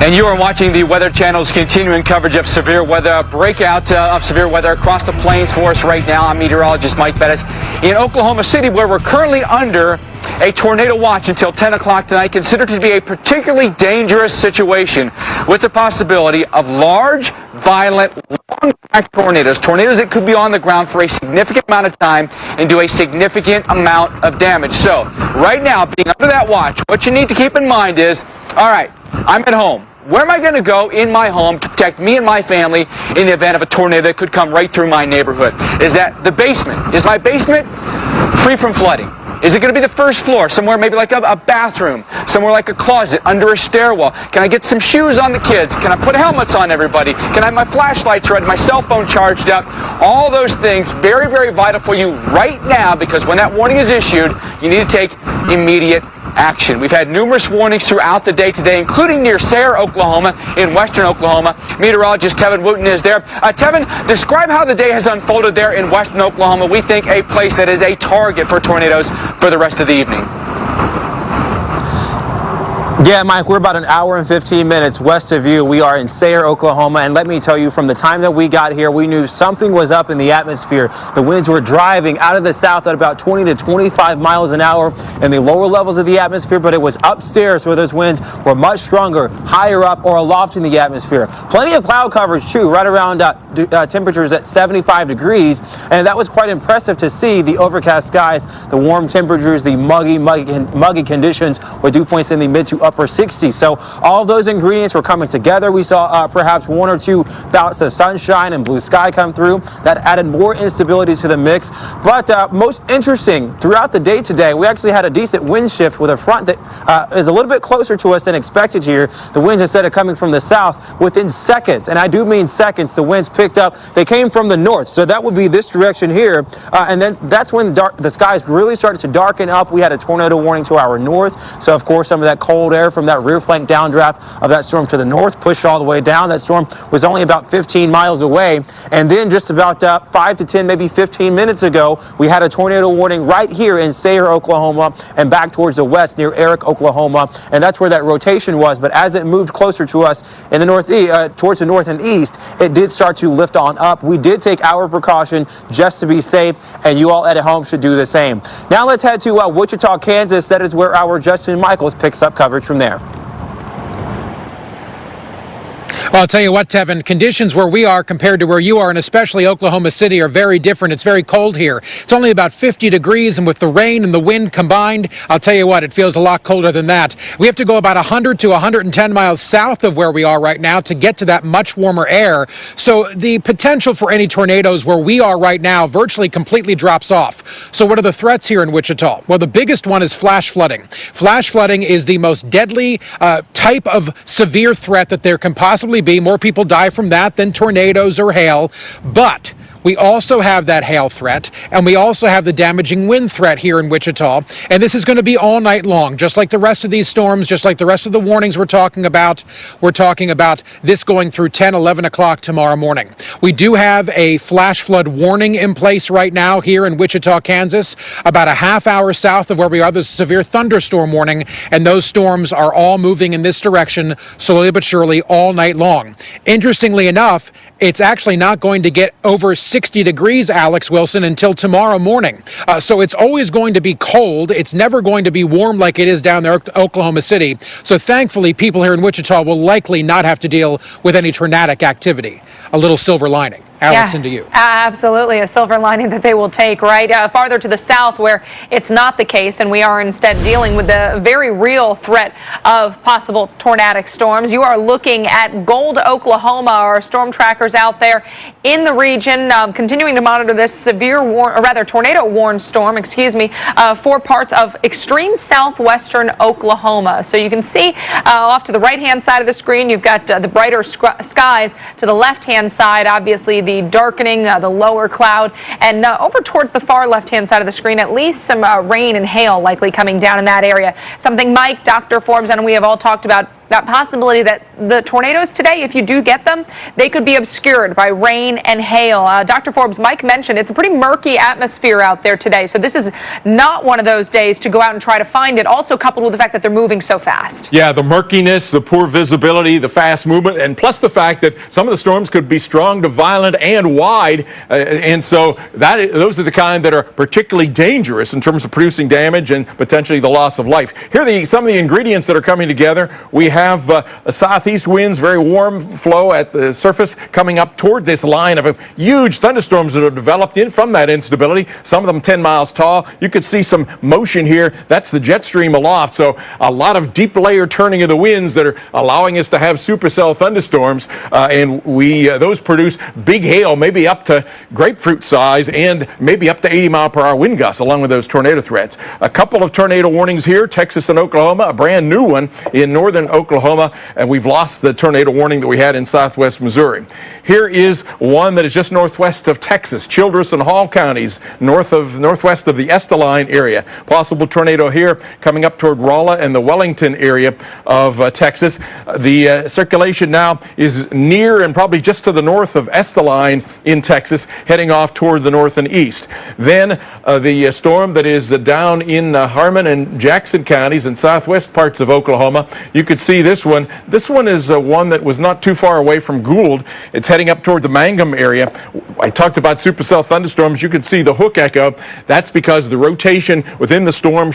And you are watching the Weather Channel's continuing coverage of severe weather, breakout of severe weather across the plains for us right now. I'm meteorologist Mike Bettis in Oklahoma City, where we're currently under a tornado watch until 10 o'clock tonight, considered to be a particularly dangerous situation with the possibility of large, violent, long-track tornadoes that could be on the ground for a significant amount of time and do a significant amount of damage. So right now, being under that watch, what you need to keep in mind is, all right, I'm at home. Where am I going to go in my home to protect me and my family in the event of a tornado that could come right through my neighborhood? Is that the basement? Is my basement free from flooding? Is it going to be the first floor, somewhere maybe like a bathroom, somewhere like a closet, under a stairwell? Can I get some shoes on the kids? Can I put helmets on everybody? Can I have my flashlights ready, my cell phone charged up? All those things, very, very vital for you right now, because when that warning is issued, you need to take immediate action. We've had numerous warnings throughout the day today, including near Sayre, Oklahoma, in western Oklahoma. Meteorologist Tevin Wooten is there. Tevin, describe how the day has unfolded there in western Oklahoma. We think a place that is a target for tornadoes for the rest of the evening. Yeah, Mike, we're about an hour and 15 minutes west of you. We are in Sayre, Oklahoma, and let me tell you, from the time that we got here, we knew something was up in the atmosphere. The winds were driving out of the south at about 20 to 25 miles an hour in the lower levels of the atmosphere, but it was upstairs where those winds were much stronger, higher up or aloft in the atmosphere. Plenty of cloud coverage, too, right around temperatures at 75 degrees, and that was quite impressive to see. The overcast skies, the warm temperatures, the muggy conditions with dew points in the mid to upper 60s. So all those ingredients were coming together. We saw perhaps one or two bouts of sunshine and blue sky come through. That added more instability to the mix. But most interesting, throughout the day today, we actually had a decent wind shift with a front that is a little bit closer to us than expected here. The winds, instead of coming from the south, within seconds, and I do mean seconds, the winds picked up. They came from the north, so that would be this direction here. And then that's when the skies really started to darken up. We had a tornado warning to our north. So, of course, some of that cold air from that rear flank downdraft of that storm to the north pushed all the way down. That storm was only about 15 miles away. And then just about 5 to 10, maybe 15 minutes ago, we had a tornado warning right here in Sayre, Oklahoma, and back towards the west near Eric, Oklahoma. And that's where that rotation was. But as it moved closer to us in the northeast, towards the north and east, it did start to lift on up. We did take our precaution just to be safe, and you all at home should do the same. Now let's head to Wichita, Kansas. That is where our Justin Michaels picks up coverage from there. Well, I'll tell you what, Tevin, conditions where we are compared to where you are, and especially Oklahoma City, are very different. It's very cold here. It's only about 50 degrees, and with the rain and the wind combined, I'll tell you what, it feels a lot colder than that. We have to go about 100 to 110 miles south of where we are right now to get to that much warmer air. So the potential for any tornadoes where we are right now virtually completely drops off. So what are the threats here in Wichita? Well, the biggest one is flash flooding. Flash flooding is the most deadly type of severe threat that there can possibly be. More people die from that than tornadoes or hail. But we also have that hail threat, and we also have the damaging wind threat here in Wichita. And this is going to be all night long, just like the rest of these storms, just like the rest of the warnings we're talking about. We're talking about this going through 10, 11 o'clock tomorrow morning. We do have a flash flood warning in place right now here in Wichita, Kansas. About a half hour south of where we are, there's a severe thunderstorm warning, and those storms are all moving in this direction slowly but surely all night long. Interestingly enough, it's actually not going to get over 60 degrees, Alex Wilson, until tomorrow morning. So it's always going to be cold. It's never going to be warm like it is down there in Oklahoma City. So thankfully, people here in Wichita will likely not have to deal with any tornadic activity. A little silver lining. Alex, into you. Absolutely, a silver lining that they will take, right? Farther to the south where it's not the case, and we are instead dealing with the very real threat of possible tornadic storms. You are looking at Gold, Oklahoma. Our storm trackers out there in the region continuing to monitor this tornado warned storm, for parts of extreme southwestern Oklahoma. So you can see off to the right-hand side of the screen, you've got the brighter skies. To the left-hand side, obviously, the darkening, the lower cloud, and over towards the far left-hand side of the screen, at least some rain and hail likely coming down in that area. Something Mike, Dr. Forbes, and we have all talked about that possibility that the tornadoes today, if you do get them, they could be obscured by rain and hail. Dr. Forbes, Mike mentioned it's a pretty murky atmosphere out there today, so this is not one of those days to go out and try to find it, also coupled with the fact that they're moving so fast. Yeah, the murkiness, the poor visibility, the fast movement, and plus the fact that some of the storms could be strong to violent and wide, and so those are the kind that are particularly dangerous in terms of producing damage and potentially the loss of life. Here are some of the ingredients that are coming together. We have southeast winds, very warm flow at the surface coming up toward this line of huge thunderstorms that have developed in from that instability, some of them 10 miles tall. You could see some motion here. That's the jet stream aloft, so a lot of deep layer turning of the winds that are allowing us to have supercell thunderstorms, and those produce big hail, maybe up to grapefruit size and maybe up to 80-mile-per-hour wind gusts along with those tornado threats. A couple of tornado warnings here, Texas and Oklahoma, a brand new one in northern Oklahoma, and we've lost the tornado warning that we had in southwest Missouri. Here is one that is just northwest of Texas, Childress and Hall counties, northwest of the Esteline area. Possible tornado here coming up toward Rolla and the Wellington area of Texas. The circulation now is near and probably just to the north of Esteline in Texas, heading off toward the north and east. Then the storm that is down in Harmon and Jackson counties and southwest parts of Oklahoma. You could see this one. This one is one that was not too far away from Gould. It's heading up toward the Mangum area. I talked about supercell thunderstorms. You can see the hook echo. That's because the rotation within the storm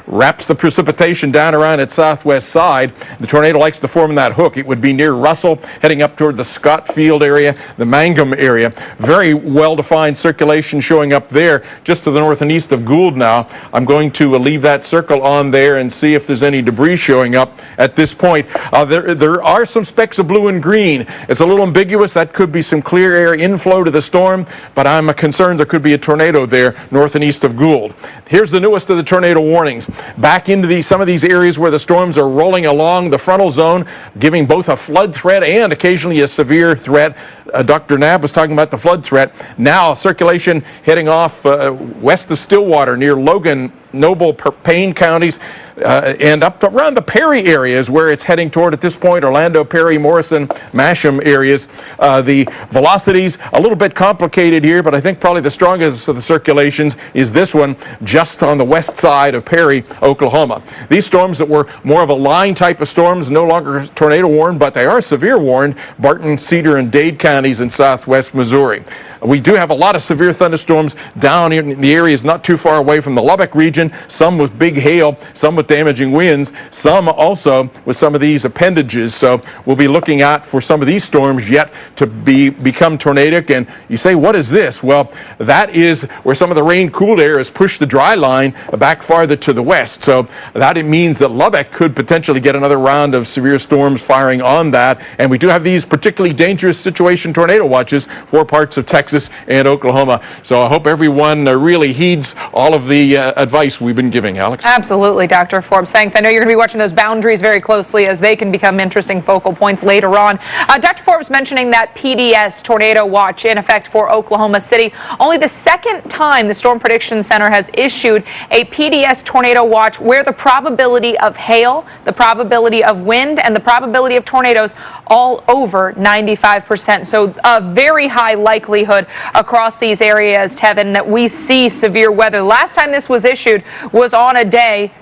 wraps the precipitation down around its southwest side. The tornado likes to form in that hook. It would be near Russell, heading up toward the Scott Field area, the Mangum area. Very well-defined circulation showing up there, just to the north and east of Gould now. I'm going to leave that circle on there and see if there's any debris showing up at this point. There are some specks of blue and green. It's a little ambiguous. That could be some clear air inflow to the storm, but I'm concerned there could be a tornado there north and east of Gould. Here's the newest of the tornado warnings. Back into some of these areas where the storms are rolling along the frontal zone, giving both a flood threat and occasionally a severe threat. Dr. Knapp was talking about the flood threat. Now circulation heading off west of Stillwater near Logan, Noble, Payne counties, and up to around the Perry areas where it's heading toward at this point, Orlando, Perry, Morrison, Masham areas. The velocities a little bit complicated here, but I think probably the strongest of the circulations is this one just on the west side of Perry, Oklahoma. These storms that were more of a line type of storms, no longer tornado warned, but they are severe warned, Barton, Cedar, and Dade counties in southwest Missouri. We do have a lot of severe thunderstorms down in the areas not too far away from the Lubbock region, some with big hail, some with damaging winds, some also with some of these appendages. So we'll be looking out for some of these storms yet to become tornadic. And you say, what is this? Well, that is where some of the rain-cooled air has pushed the dry line back farther to the west. So that it means that Lubbock could potentially get another round of severe storms firing on that. And we do have these particularly dangerous situation tornado watches for parts of Texas and Oklahoma. So I hope everyone really heeds all of the advice we've been giving, Alex. Absolutely, Dr. Forbes. Thanks. I know you're going to be watching those boundaries very closely as they can become interesting focal points later on. Dr. Forbes mentioning that PDS Tornado Watch in effect for Oklahoma City. Only the second time the Storm Prediction Center has issued a PDS Tornado Watch where the probability of hail, the probability of wind, and the probability of tornadoes all over 95%. So a very high likelihood across these areas, Tevin, that we see severe weather. Last time this was issued was on a day,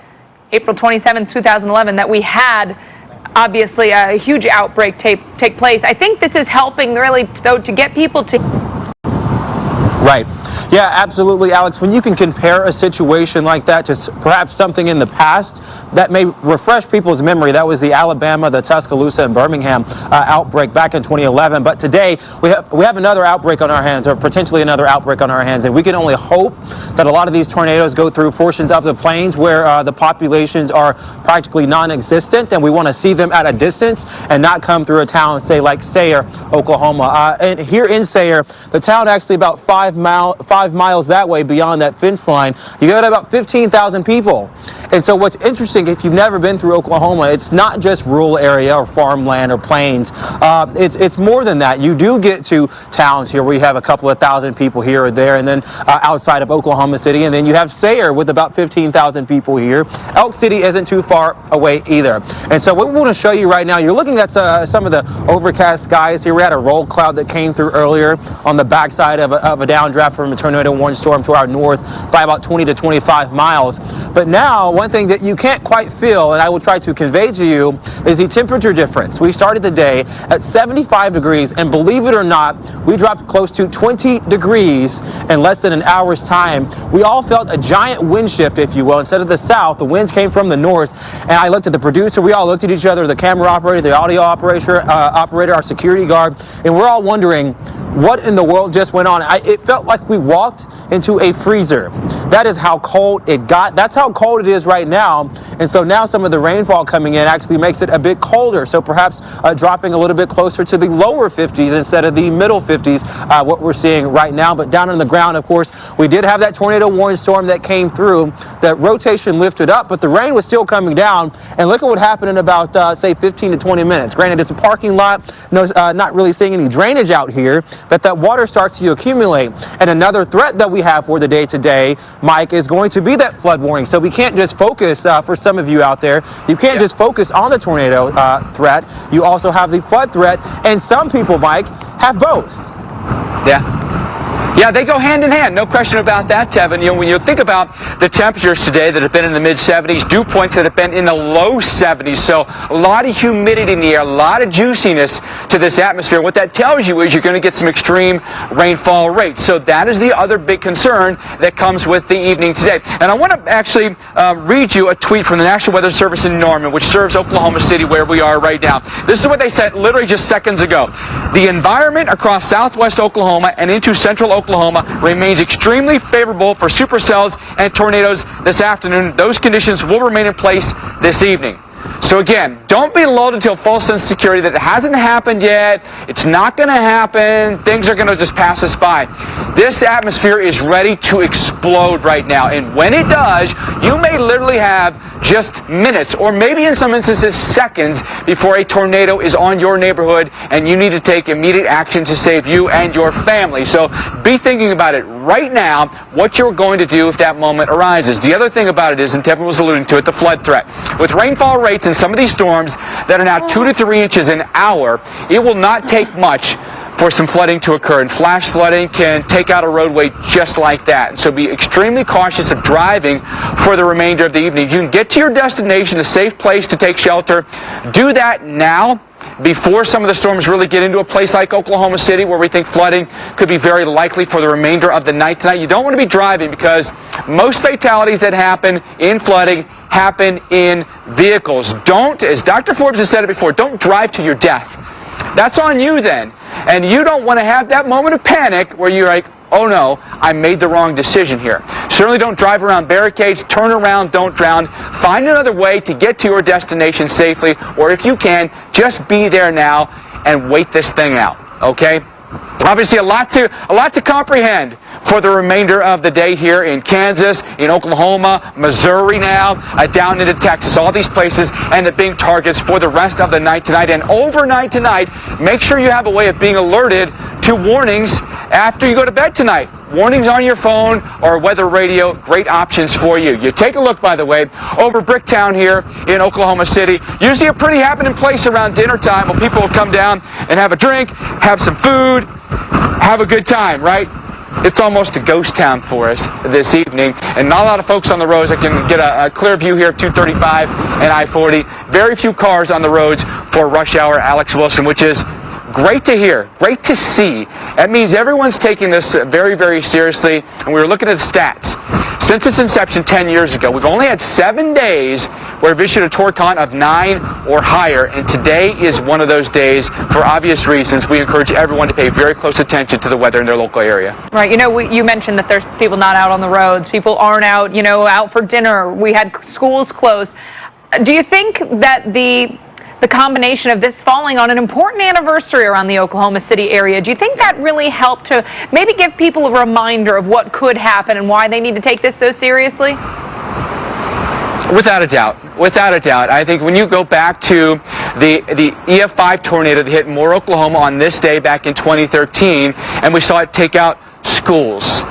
April 27, 2011, that we had obviously a huge outbreak take place. I think this is helping really, though, to get people to... Right. Yeah, absolutely, Alex. When you can compare a situation like that to perhaps something in the past that may refresh people's memory, that was the Alabama, the Tuscaloosa, and Birmingham outbreak back in 2011. But today we have another outbreak on our hands, or potentially another outbreak on our hands, and we can only hope that a lot of these tornadoes go through portions of the plains where the populations are practically non-existent, and we want to see them at a distance and not come through a town, say like Sayre, Oklahoma. And here in Sayre, the town actually about 5 5 miles that way beyond that fence line, you got about 15,000 people. And so what's interesting, if you've never been through Oklahoma, it's not just rural area or farmland or plains. It's more than that. You do get to towns here where you have a couple of thousand people here or there, and then outside of Oklahoma City, and then you have Sayre with about 15,000 people here. Elk City isn't too far away either. And so what we want to show you right now, you're looking at some of the overcast skies here. We had a roll cloud that came through earlier on the backside of a downdraft from a tornado warning storm to our north by about 20 to 25 miles. But now, one thing that you can't quite feel, and I will try to convey to you, is the temperature difference. We started the day at 75 degrees, and believe it or not, we dropped close to 20 degrees in less than an hour's time. We all felt a giant wind shift, if you will. Instead of the south, the winds came from the north, and I looked at the producer, we all looked at each other, the camera operator, the audio operator, our security guard, and we're all wondering, what in the world just went on? It felt like we walked into a freezer. That is how cold it got. That's how cold it is right now. And so now some of the rainfall coming in actually makes it a bit colder. So perhaps dropping a little bit closer to the lower 50s instead of the middle 50s, what we're seeing right now. But down on the ground, of course, we did have that tornado warning storm that came through. That rotation lifted up, but the rain was still coming down. And look at what happened in about, say, 15 to 20 minutes. Granted, it's a parking lot. No, not really seeing any drainage out here, but that water starts to accumulate. And another threat that we have for the day today, Mike, is going to be that flood warning. So we can't just focus, for some of you out there, you can't just focus on the tornado threat. You also have the flood threat. And some people, Mike, have both. Yeah, they go hand in hand, no question about that, Tevin. You know, when you think about the temperatures today that have been in the mid-70s, dew points that have been in the low 70s, so a lot of humidity in the air, a lot of juiciness to this atmosphere. What that tells you is you're going to get some extreme rainfall rates. So that is the other big concern that comes with the evening today. And I want to actually read you a tweet from the National Weather Service in Norman, which serves Oklahoma City, where we are right now. This is what they said literally just seconds ago. The environment across southwest Oklahoma and into central Oklahoma remains extremely favorable for supercells and tornadoes this afternoon. Those conditions will remain in place this evening. So again, don't be lulled until full sense of security that it hasn't happened yet. It's not going to happen. Things are going to just pass us by. This atmosphere is ready to explode right now. And when it does, you may literally have just minutes, or maybe in some instances seconds, before a tornado is on your neighborhood and you need to take immediate action to save you and your family. So be thinking about it right now, what you're going to do if that moment arises. The other thing about it is, and Tevin was alluding to it, the flood threat. With rainfall rates in some of these storms that are now 2 to 3 inches an hour, it will not take much for some flooding to occur, and flash flooding can take out a roadway just like that. So be extremely cautious of driving for the remainder of the evening. You can get to your destination, a safe place to take shelter. Do that now, before some of the storms really get into a place like Oklahoma City, where we think flooding could be very likely for the remainder of the night tonight. You don't want to be driving, because most fatalities that happen in flooding happen in vehicles. Don't, as Dr. Forbes has said it before, don't drive to your death. That's on you then. And you don't want to have that moment of panic where you're like, oh no, I made the wrong decision here. Certainly don't drive around barricades, turn around, don't drown. Find another way to get to your destination safely, or if you can, just be there now and wait this thing out, okay? Obviously a lot to comprehend for the remainder of the day here in Kansas, in Oklahoma, Missouri now, down into Texas. All these places end up being targets for the rest of the night tonight. And overnight tonight, make sure you have a way of being alerted to warnings after you go to bed tonight. Warnings on your phone or weather radio, great options for you. You take a look, by the way, over Bricktown here in Oklahoma City. Usually a pretty happening place around dinner time when people will come down and have a drink, have some food, have a good time, right? It's almost a ghost town for us this evening, and not a lot of folks on the roads. I can get a clear view here of 235 and I-40. Very few cars on the roads for rush hour, Alex Wilson, which is great to hear, great to see. That means everyone's taking this very, very seriously, and we were looking at the stats. Since its inception 10 years ago, we've only had 7 days where we've issued a torque count of 9 or higher, and today is one of those days. For obvious reasons, we encourage everyone to pay very close attention to the weather in their local area. Right. You know, you mentioned that there's people not out on the roads. People aren't out, out for dinner. We had schools closed. Do you think that the the combination of this falling on an important anniversary around the Oklahoma City area, do you think that really helped to maybe give people a reminder of what could happen and why they need to take this so seriously? Without a doubt. Without a doubt. I think when you go back to the EF5 tornado that hit Moore, Oklahoma on this day back in 2013, and we saw it take out schools.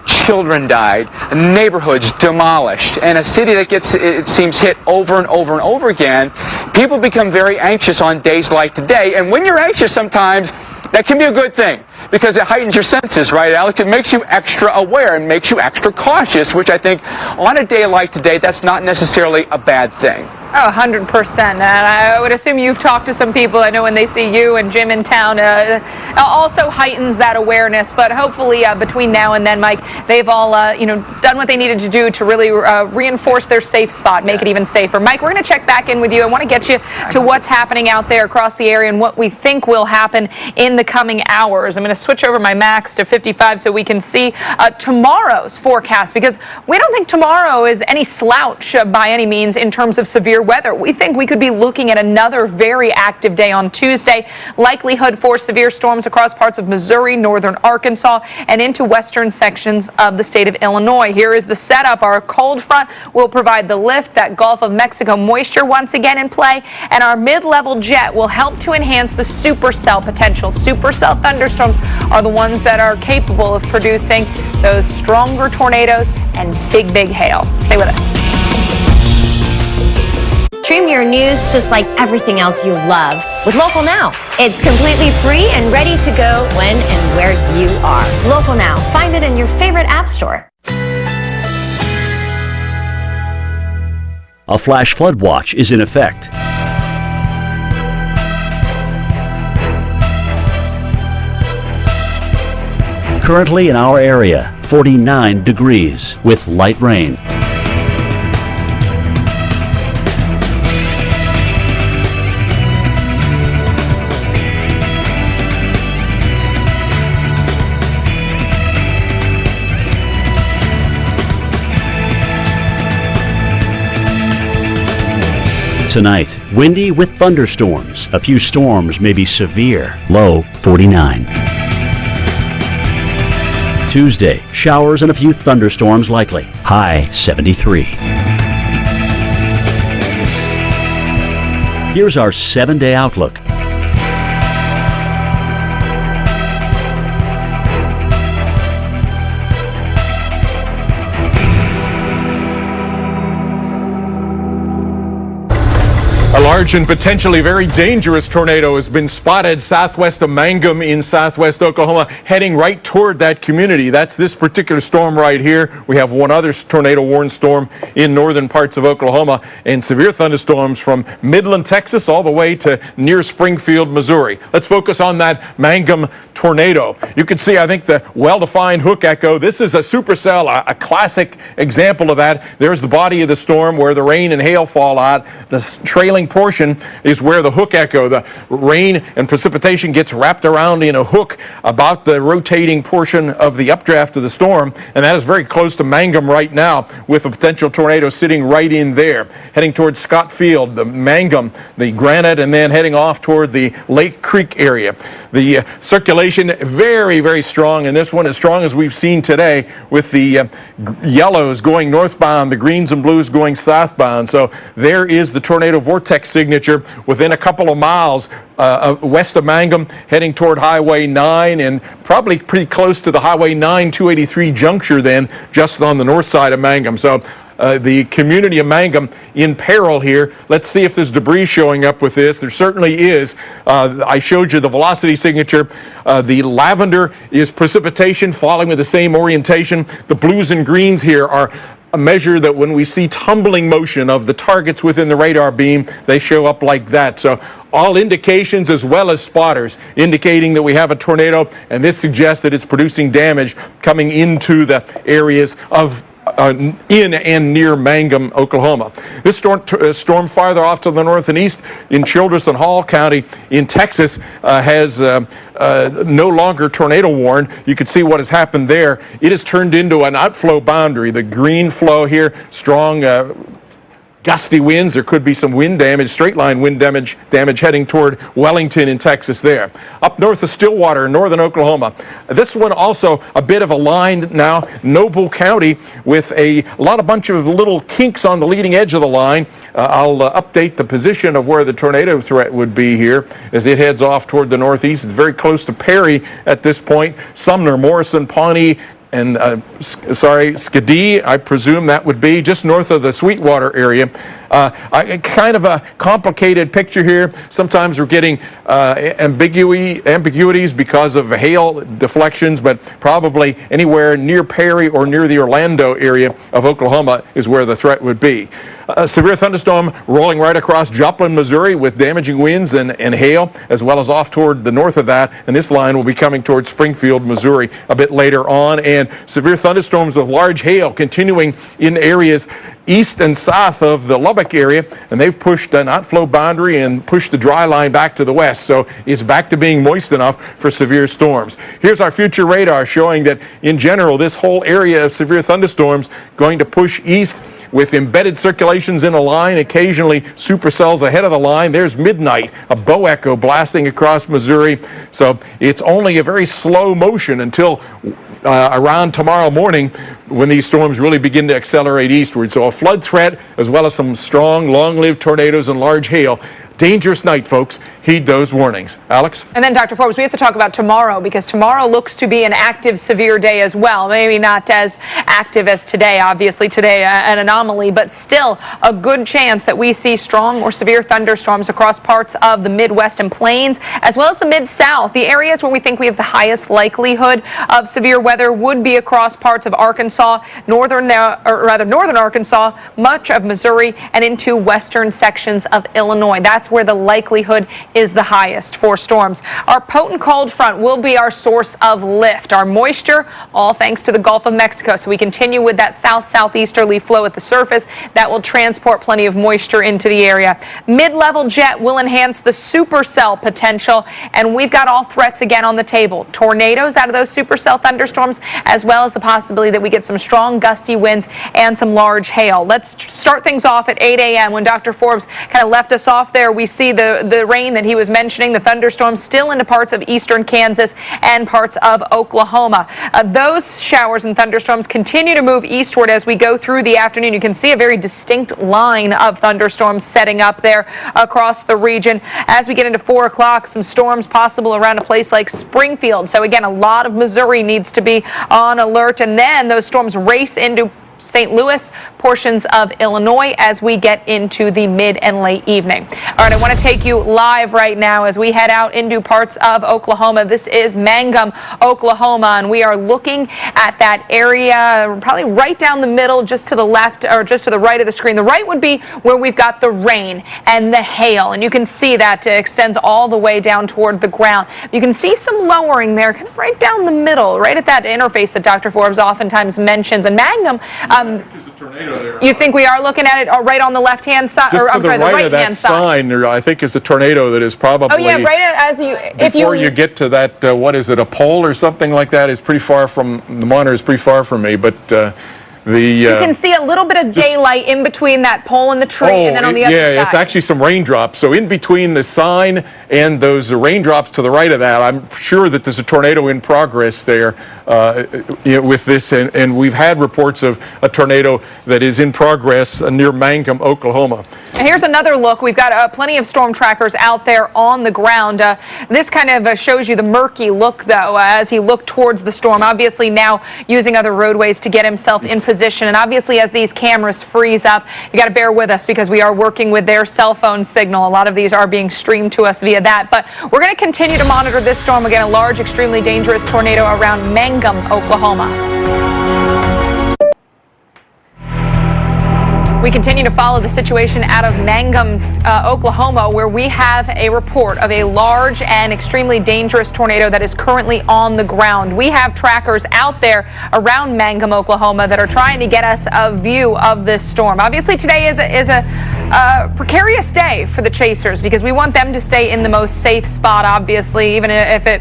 Children died, neighborhoods demolished, and a city that gets, it seems, hit over and over and over again, people become very anxious on days like today. And when you're anxious sometimes, that can be a good thing because it heightens your senses, right, Alex? It makes you extra aware and makes you extra cautious, which I think on a day like today, that's not necessarily a bad thing. Oh, 100%. And I would assume you've talked to some people. I know when they see you and Jim in town, also heightens that awareness. But hopefully between now and then, Mike, they've all, done what they needed to do to really reinforce their safe spot, make it even safer. Mike, we're going to check back in with you. I want to get you to what's happening out there across the area and what we think will happen in the coming hours. I'm going to switch over my max to 55 so we can see tomorrow's forecast, because we don't think tomorrow is any slouch by any means in terms of severe weather. We think we could be looking at another very active day on Tuesday. Likelihood for severe storms across parts of Missouri, northern Arkansas, and into western sections of the state of Illinois. Here is the setup. Our cold front will provide the lift, that Gulf of Mexico moisture once again in play, and our mid-level jet will help to enhance the supercell potential. Supercell thunderstorms are the ones that are capable of producing those stronger tornadoes and big hail. Stay with us. Stream your news just like everything else you love with Local Now. It's completely free and ready to go when and where you are. Local Now. Find it in your favorite app store. A flash flood watch is in effect. Currently in our area, 49 degrees with light rain. Tonight, windy with thunderstorms. A few storms may be severe. Low 49. Tuesday, showers and a few thunderstorms likely. High 73. Here's our 7-day outlook. A large and potentially very dangerous tornado has been spotted southwest of Mangum in southwest Oklahoma, heading right toward that community. That's this particular storm right here. We have one other tornado warned storm in northern parts of Oklahoma, and severe thunderstorms from Midland, Texas, all the way to near Springfield, Missouri. Let's focus on that Mangum tornado. You can see, I think, the well-defined hook echo. This is a supercell, a classic example of that. There's the body of the storm where the rain and hail fall out. The trailing portion is where the hook echo, the rain and precipitation, gets wrapped around in a hook about the rotating portion of the updraft of the storm, and that is very close to Mangum right now, with a potential tornado sitting right in there, heading towards Scott Field, the Mangum, the Granite, and then heading off toward the Lake Creek area. The circulation very strong, and this one as strong as we've seen today, with the yellows going northbound, the greens and blues going southbound. So there is the tornado vortex signature within a couple of miles west of Mangum, heading toward Highway 9, and probably pretty close to the Highway 9 283 juncture then, just on the north side of Mangum. So the community of Mangum in peril here. Let's see if there's debris showing up with this. There certainly is. I showed you the velocity signature. The lavender is precipitation falling with the same orientation. The blues and greens here are a measure that when we see tumbling motion of the targets within the radar beam, they show up like that. So all indications, as well as spotters, indicating that we have a tornado, and this suggests that it's producing damage coming into the areas of in and near Mangum, Oklahoma. This storm farther off to the north and east in Childress and Hall County in Texas has no longer tornado warned. You can see what has happened there. It has turned into an outflow boundary. The green flow here, strong gusty winds. There could be some wind damage, straight line wind damage heading toward Wellington in Texas there. Up north of Stillwater, northern Oklahoma. This one also a bit of a line now. Noble County with a bunch of little kinks on the leading edge of the line. I'll update the position of where the tornado threat would be here as it heads off toward the northeast. It's very close to Perry at this point. Sumner, Morrison, Pawnee, and Skidee, I presume that would be just north of the Sweetwater area. Kind of a complicated picture here. Sometimes we're getting ambiguities because of hail deflections, but probably anywhere near Perry or near the Orlando area of Oklahoma is where the threat would be. A severe thunderstorm rolling right across Joplin, Missouri with damaging winds and hail, as well as off toward the north of that. And this line will be coming toward Springfield, Missouri a bit later on. And severe thunderstorms with large hail continuing in areas east and south of the Lubbock area. And they've pushed an outflow boundary and pushed the dry line back to the west. So it's back to being moist enough for severe storms. Here's our future radar showing that in general, this whole area of severe thunderstorms going to push east with embedded circulations in a line, occasionally supercells ahead of the line. There's midnight, a bow echo blasting across Missouri. So it's only a very slow motion until around tomorrow morning when these storms really begin to accelerate eastward. So a flood threat as well as some strong, long-lived tornadoes and large hail. Dangerous night, folks. Heed those warnings. Alex? And then, Dr. Forbes, we have to talk about tomorrow because tomorrow looks to be an active, severe day as well. Maybe not as active as today. Obviously, today an anomaly, but still a good chance that we see strong or severe thunderstorms across parts of the Midwest and Plains, as well as the Mid-South. The areas where we think we have the highest likelihood of severe weather would be across parts of Arkansas, northern Arkansas, much of Missouri, and into western sections of Illinois. That's where the likelihood is the highest for storms. Our potent cold front will be our source of lift. Our moisture, all thanks to the Gulf of Mexico. So we continue with that south-southeasterly flow at the surface that will transport plenty of moisture into the area. Mid-level jet will enhance the supercell potential, and we've got all threats again on the table. Tornadoes out of those supercell thunderstorms, as well as the possibility that we get some strong gusty winds and some large hail. Let's start things off at 8 a.m. when Dr. Forbes kind of left us off there. We see the rain that he was mentioning, the thunderstorms still into parts of eastern Kansas and parts of Oklahoma. Those showers and thunderstorms continue to move eastward as we go through the afternoon. You can see a very distinct line of thunderstorms setting up there across the region. As we get into 4 o'clock, some storms possible around a place like Springfield. So again, a lot of Missouri needs to be on alert. And then those storms race into St. Louis, portions of Illinois as we get into the mid and late evening. All right, I want to take you live right now as we head out into parts of Oklahoma. This is Mangum, Oklahoma, and we are looking at that area probably right down the middle, just to the left or just to the right of the screen. The right would be where we've got the rain and the hail, and you can see that extends all the way down toward the ground. You can see some lowering there, kind of right down the middle, right at that interface that Dr. Forbes oftentimes mentions. And Mangum, There's a tornado there. you think we are looking at it right on the left-hand side, Just or I'm to the sorry, the right of that right-hand side? sign, there, I think, is a tornado that is probably. Oh yeah, right as you, Before you get to that, what is it, a pole or something like that? Is pretty far from the monitor. Is pretty far from me, but you can see a little bit of daylight in between that pole and the tree, and then on the other side. Yeah, it's actually some raindrops. So in between the sign and those raindrops to the right of that, I'm sure that there's a tornado in progress there with this. And we've had reports of a tornado that is in progress near Mangum, Oklahoma. Here's another look. We've got plenty of storm trackers out there on the ground. This kind of shows you the murky look, though, as he looked towards the storm. Obviously now using other roadways to get himself in position. And obviously as these cameras freeze up, you got to bear with us because we are working with their cell phone signal. A lot of these are being streamed to us via that. But we're going to continue to monitor this storm. Again, a large, extremely dangerous tornado around Mangum, Oklahoma. We continue to follow the situation out of Mangum, Oklahoma, where we have a report of a large and extremely dangerous tornado that is currently on the ground. We have trackers out there around Mangum, Oklahoma, that are trying to get us a view of this storm. Obviously, today is a precarious day for the chasers because we want them to stay in the most safe spot, obviously, even if it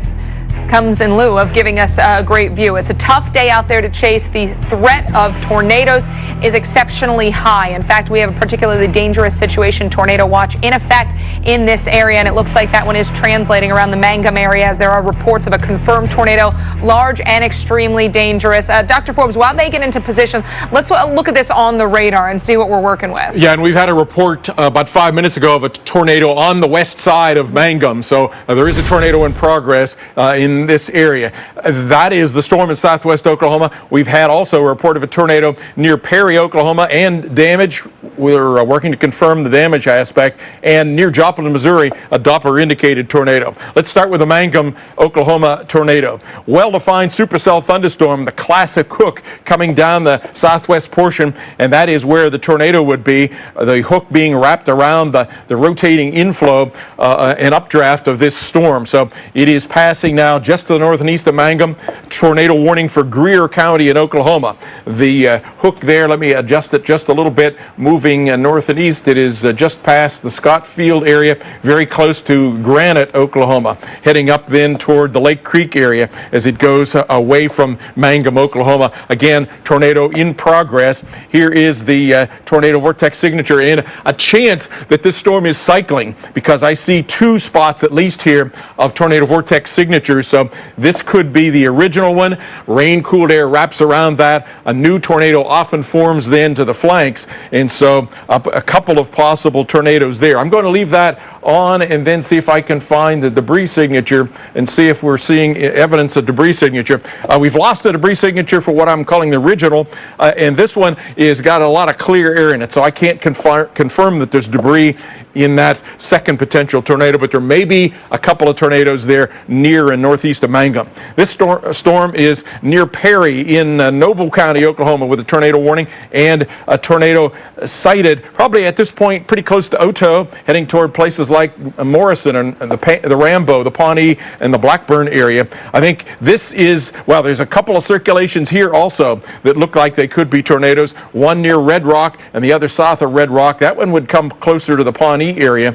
comes in lieu of giving us a great view. It's a tough day out there to chase. The threat of tornadoes is exceptionally high. In fact, we have a particularly dangerous situation, Tornado Watch, in effect in this area, and it looks like that one is translating around the Mangum area as there are reports of a confirmed tornado, large and extremely dangerous. Dr. Forbes, while they get into position, let's look at this on the radar and see what we're working with. Yeah, and we've had a report about 5 minutes ago of a tornado on the west side of Mangum, so there is a tornado in progress in this area. That is the storm in southwest Oklahoma. We've had also a report of a tornado near Perry, Oklahoma, and damage. We're working to confirm the damage aspect. And near Joplin, Missouri, a Doppler-indicated tornado. Let's start with the Mangum, Oklahoma tornado. Well-defined supercell thunderstorm, the classic hook coming down the southwest portion, and that is where the tornado would be, the hook being wrapped around the rotating inflow and updraft of this storm. So it is passing now just to the north and east of Mangum. Tornado warning for Greer County in Oklahoma. The hook there, let me adjust it just a little bit, moving north and east. It is just past the Scott Field area, very close to Granite, Oklahoma, heading up then toward the Lake Creek area as it goes away from Mangum, Oklahoma. Again, tornado in progress. Here is the tornado vortex signature, and a chance that this storm is cycling because I see two spots at least here of tornado vortex signatures. So this could be the original one. Rain, cooled air wraps around that. A new tornado often forms then to the flanks, and so a couple of possible tornadoes there. I'm going to leave that on and then see if I can find the debris signature and see if we're seeing evidence of debris signature. We've lost a debris signature for what I'm calling the original, and this one is got a lot of clear air in it, so I can't confirm that there's debris in that second potential tornado, but there may be a couple of tornadoes there near and northeast of Mangum. This storm is near Perry in Noble County, Oklahoma, with a tornado warning, and a tornado sighted probably at this point pretty close to Otoe, heading toward places like Morrison and the Rambo, the Pawnee, and the Blackburn area. I think this is, well, there's a couple of circulations here also that look like they could be tornadoes, one near Red Rock and the other south of Red Rock. That one would come closer to the Pawnee area.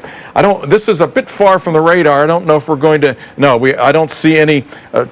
This is a bit far from the radar. I don't know if we're going to, I don't see any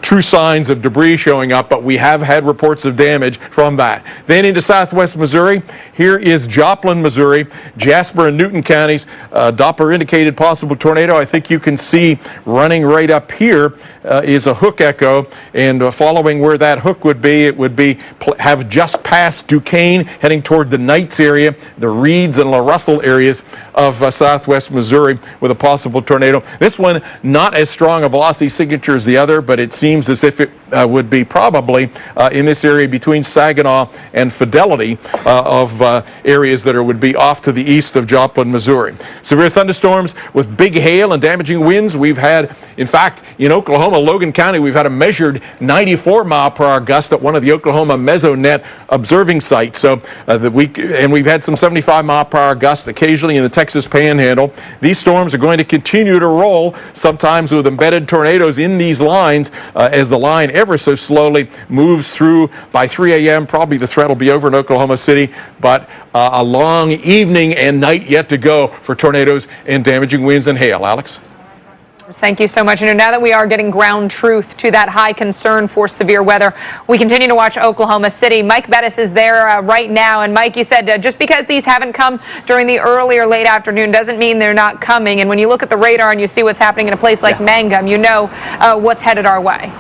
true signs of debris showing up, but we have had reports of damage from that. Then into southwest Missouri, here is Joplin, Missouri, Jasper and Newton counties, Doppler indicated possible tornado. I think you can see running right up here is a hook echo, and following where that hook would be, it would be have just passed Duquesne, heading toward the Knights area, the Reeds and La Russell areas of southwest Missouri with a possible tornado. This one not as strong a velocity signature as the other, but it seems as if it would be probably in this area between Saginaw and Fidelity of areas that would be off to the east of Joplin, Missouri. Severe thunderstorms with big hail and damaging winds. We've had, in fact, in Oklahoma, Logan County, we've had a measured 94-mile-per-hour gust at one of the Oklahoma Mesonet observing sites. So and we've had some 75-mile-per-hour gusts occasionally in the Texas Panhandle. These storms are going to continue to roll, sometimes with embedded tornadoes in these lines as the line ever so slowly moves through. By 3 a.m., probably the threat will be over in Oklahoma City, but a long evening and night yet to go for tornadoes and damaging winds and hail. Alex? Thank you so much. And now that we are getting ground truth to that high concern for severe weather, we continue to watch Oklahoma City. Mike Bettis is there right now. And Mike, you said just because these haven't come during the early or late afternoon doesn't mean they're not coming. And when you look at the radar and you see what's happening in a place like Mangum, you know what's headed our way.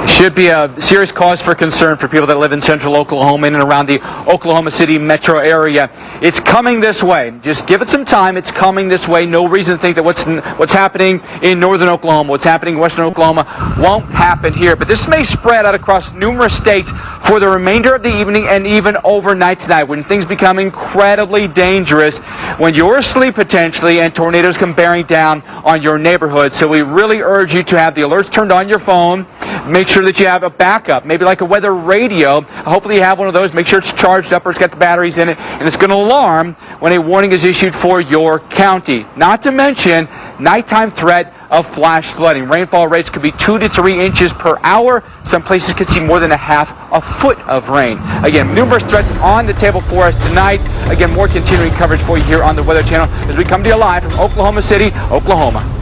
Should be a serious cause for concern for people that live in central Oklahoma, in and around the Oklahoma City metro area. It's coming this way. Just give it some time. It's coming this way. No reason to think that what's happening in northern Oklahoma, what's happening in western Oklahoma won't happen here. But this may spread out across numerous states for the remainder of the evening and even overnight tonight, when things become incredibly dangerous, when you're asleep potentially and tornadoes come bearing down on your neighborhood. So we really urge you to have the alerts turned on your phone. Make sure that you have a backup, maybe like a weather radio. Hopefully you have one of those. Make sure it's charged up or it's got the batteries in it, and it's going to alarm when a warning is issued for your county. Not to mention nighttime threat of flash flooding. Rainfall rates could be 2 to 3 inches per hour. Some places could see more than a foot of rain. Again, numerous threats on the table for us tonight. Again, more continuing coverage for you here on the Weather Channel as we come to you live from Oklahoma City, Oklahoma.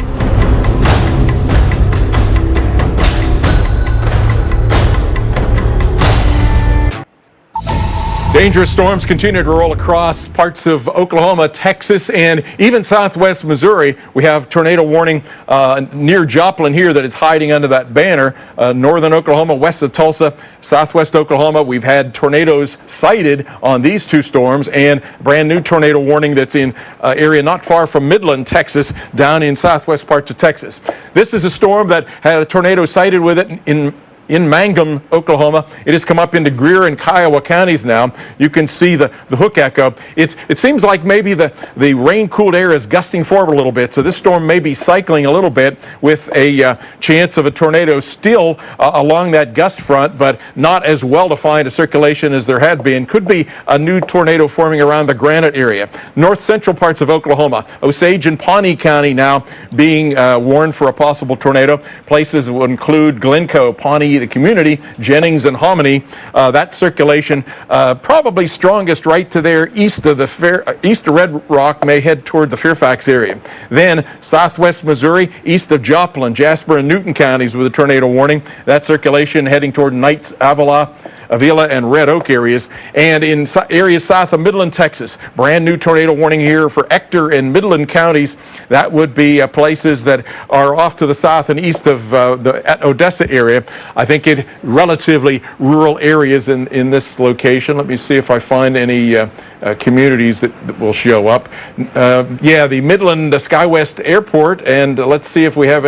Dangerous storms continue to roll across parts of Oklahoma, Texas, and even southwest Missouri. We have tornado warning near Joplin here that is hiding under that banner. Northern Oklahoma, west of Tulsa, southwest Oklahoma. We've had tornadoes sighted on these two storms, and brand new tornado warning that's in area not far from Midland, Texas, down in southwest parts of Texas. This is a storm that had a tornado sighted with it in Mangum, Oklahoma. It has come up into Greer and Kiowa counties now. You can see the hook echo. It seems like maybe the rain-cooled air is gusting forward a little bit, so this storm may be cycling a little bit with a chance of a tornado still along that gust front, but not as well-defined a circulation as there had been. Could be a new tornado forming around the Granite area. North central parts of Oklahoma, Osage and Pawnee County now being warned for a possible tornado. Places would include Glencoe, Pawnee, the community, Jennings and Hominy. That circulation probably strongest right to there east of Red Rock, may head toward the Fairfax area. Then southwest Missouri, east of Joplin, Jasper and Newton counties with a tornado warning. That circulation heading toward Knights, Avila and Red Oak areas. And in areas south of Midland, Texas, brand new tornado warning here for Ector and Midland counties. That would be places that are off to the south and east of the Odessa area. I think in relatively rural areas in this location. Let me see if I find any communities that will show up. Yeah, the Midland SkyWest Airport, and let's see if we have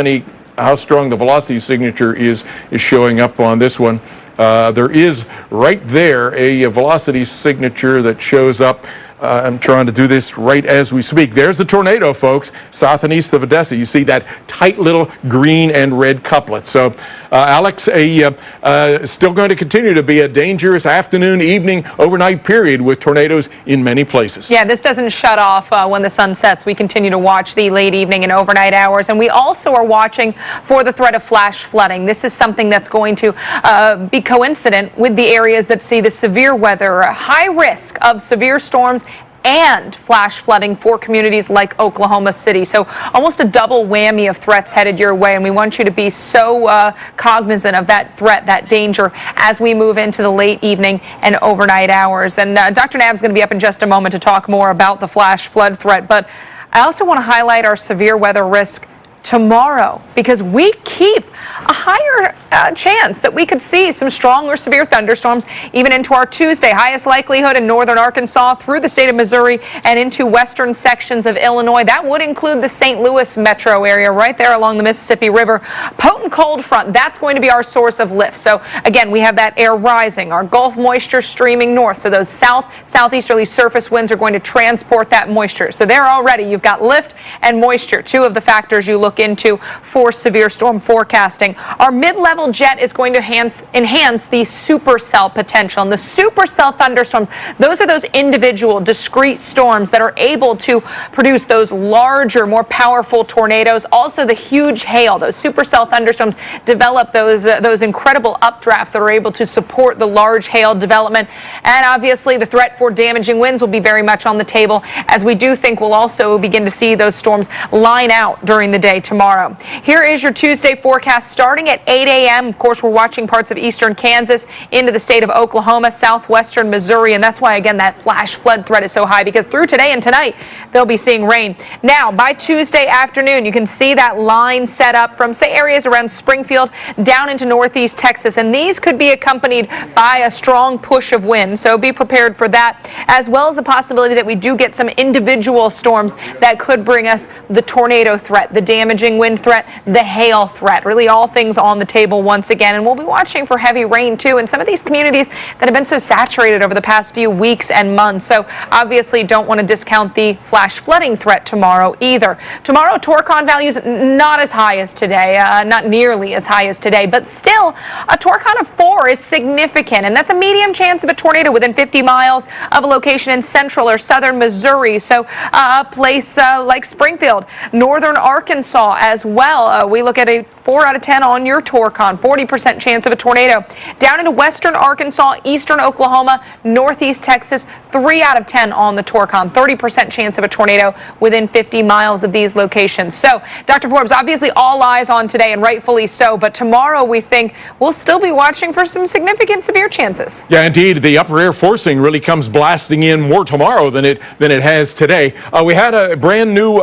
how strong the velocity signature is showing up on this one. There is right there a velocity signature that shows up. I'm trying to do this right as we speak. There's the tornado, folks, south and east of Odessa. You see that tight little green and red couplet. So, Alex, still going to continue to be a dangerous afternoon, evening, overnight period with tornadoes in many places. Yeah, this doesn't shut off when the sun sets. We continue to watch the late evening and overnight hours, and we also are watching for the threat of flash flooding. This is something that's going to be coincident with the areas that see the severe weather, high risk of severe storms and flash flooding for communities like Oklahoma City. So almost a double whammy of threats headed your way, and we want you to be so cognizant of that threat, that danger, as we move into the late evening and overnight hours. And Dr. Knapp's going to be up in just a moment to talk more about the flash flood threat, but I also want to highlight our severe weather risk tomorrow, because we keep a higher chance that we could see some strong or severe thunderstorms even into our Tuesday. Highest likelihood in northern Arkansas, through the state of Missouri, and into western sections of Illinois. That would include the St. Louis metro area right there along the Mississippi River. Potent cold front, that's going to be our source of lift. So again, we have that air rising, our Gulf moisture streaming north. So those southeasterly surface winds are going to transport that moisture. So there already you've got lift and moisture, two of the factors you look into for severe storm forecasting. Our mid-level jet is going to enhance the supercell potential. And the supercell thunderstorms, those are those individual discrete storms that are able to produce those larger, more powerful tornadoes. Also the huge hail. Those supercell thunderstorms develop those incredible updrafts that are able to support the large hail development. And obviously the threat for damaging winds will be very much on the table, as we do think we'll also begin to see those storms line out during the day tomorrow. Here is your Tuesday forecast starting at 8 a.m. Of course, we're watching parts of eastern Kansas into the state of Oklahoma, southwestern Missouri, and that's why, again, that flash flood threat is so high, because through today and tonight, they'll be seeing rain. Now, by Tuesday afternoon, you can see that line set up from, say, areas around Springfield down into northeast Texas, and these could be accompanied by a strong push of wind, so be prepared for that, as well as the possibility that we do get some individual storms that could bring us the tornado threat, the damaging wind threat, the hail threat. Really all things on the table once again, and we'll be watching for heavy rain too in some of these communities that have been so saturated over the past few weeks and months. So obviously don't want to discount the flash flooding threat tomorrow either. Tomorrow, Torcon values not as high as today, not nearly as high as today, but still a Torcon of 4 is significant, and that's a medium chance of a tornado within 50 miles of a location in central or southern Missouri. So a place like Springfield, northern Arkansas as well. We look at a 4 out of 10 on your Torcon. 40% chance of a tornado. Down into western Arkansas, eastern Oklahoma, northeast Texas, 3 out of 10 on the Torcon. 30% chance of a tornado within 50 miles of these locations. So, Dr. Forbes, obviously all eyes on today, and rightfully so, but tomorrow we think we'll still be watching for some significant severe chances. Yeah, indeed. The upper air forcing really comes blasting in more tomorrow than it has today. We had a brand new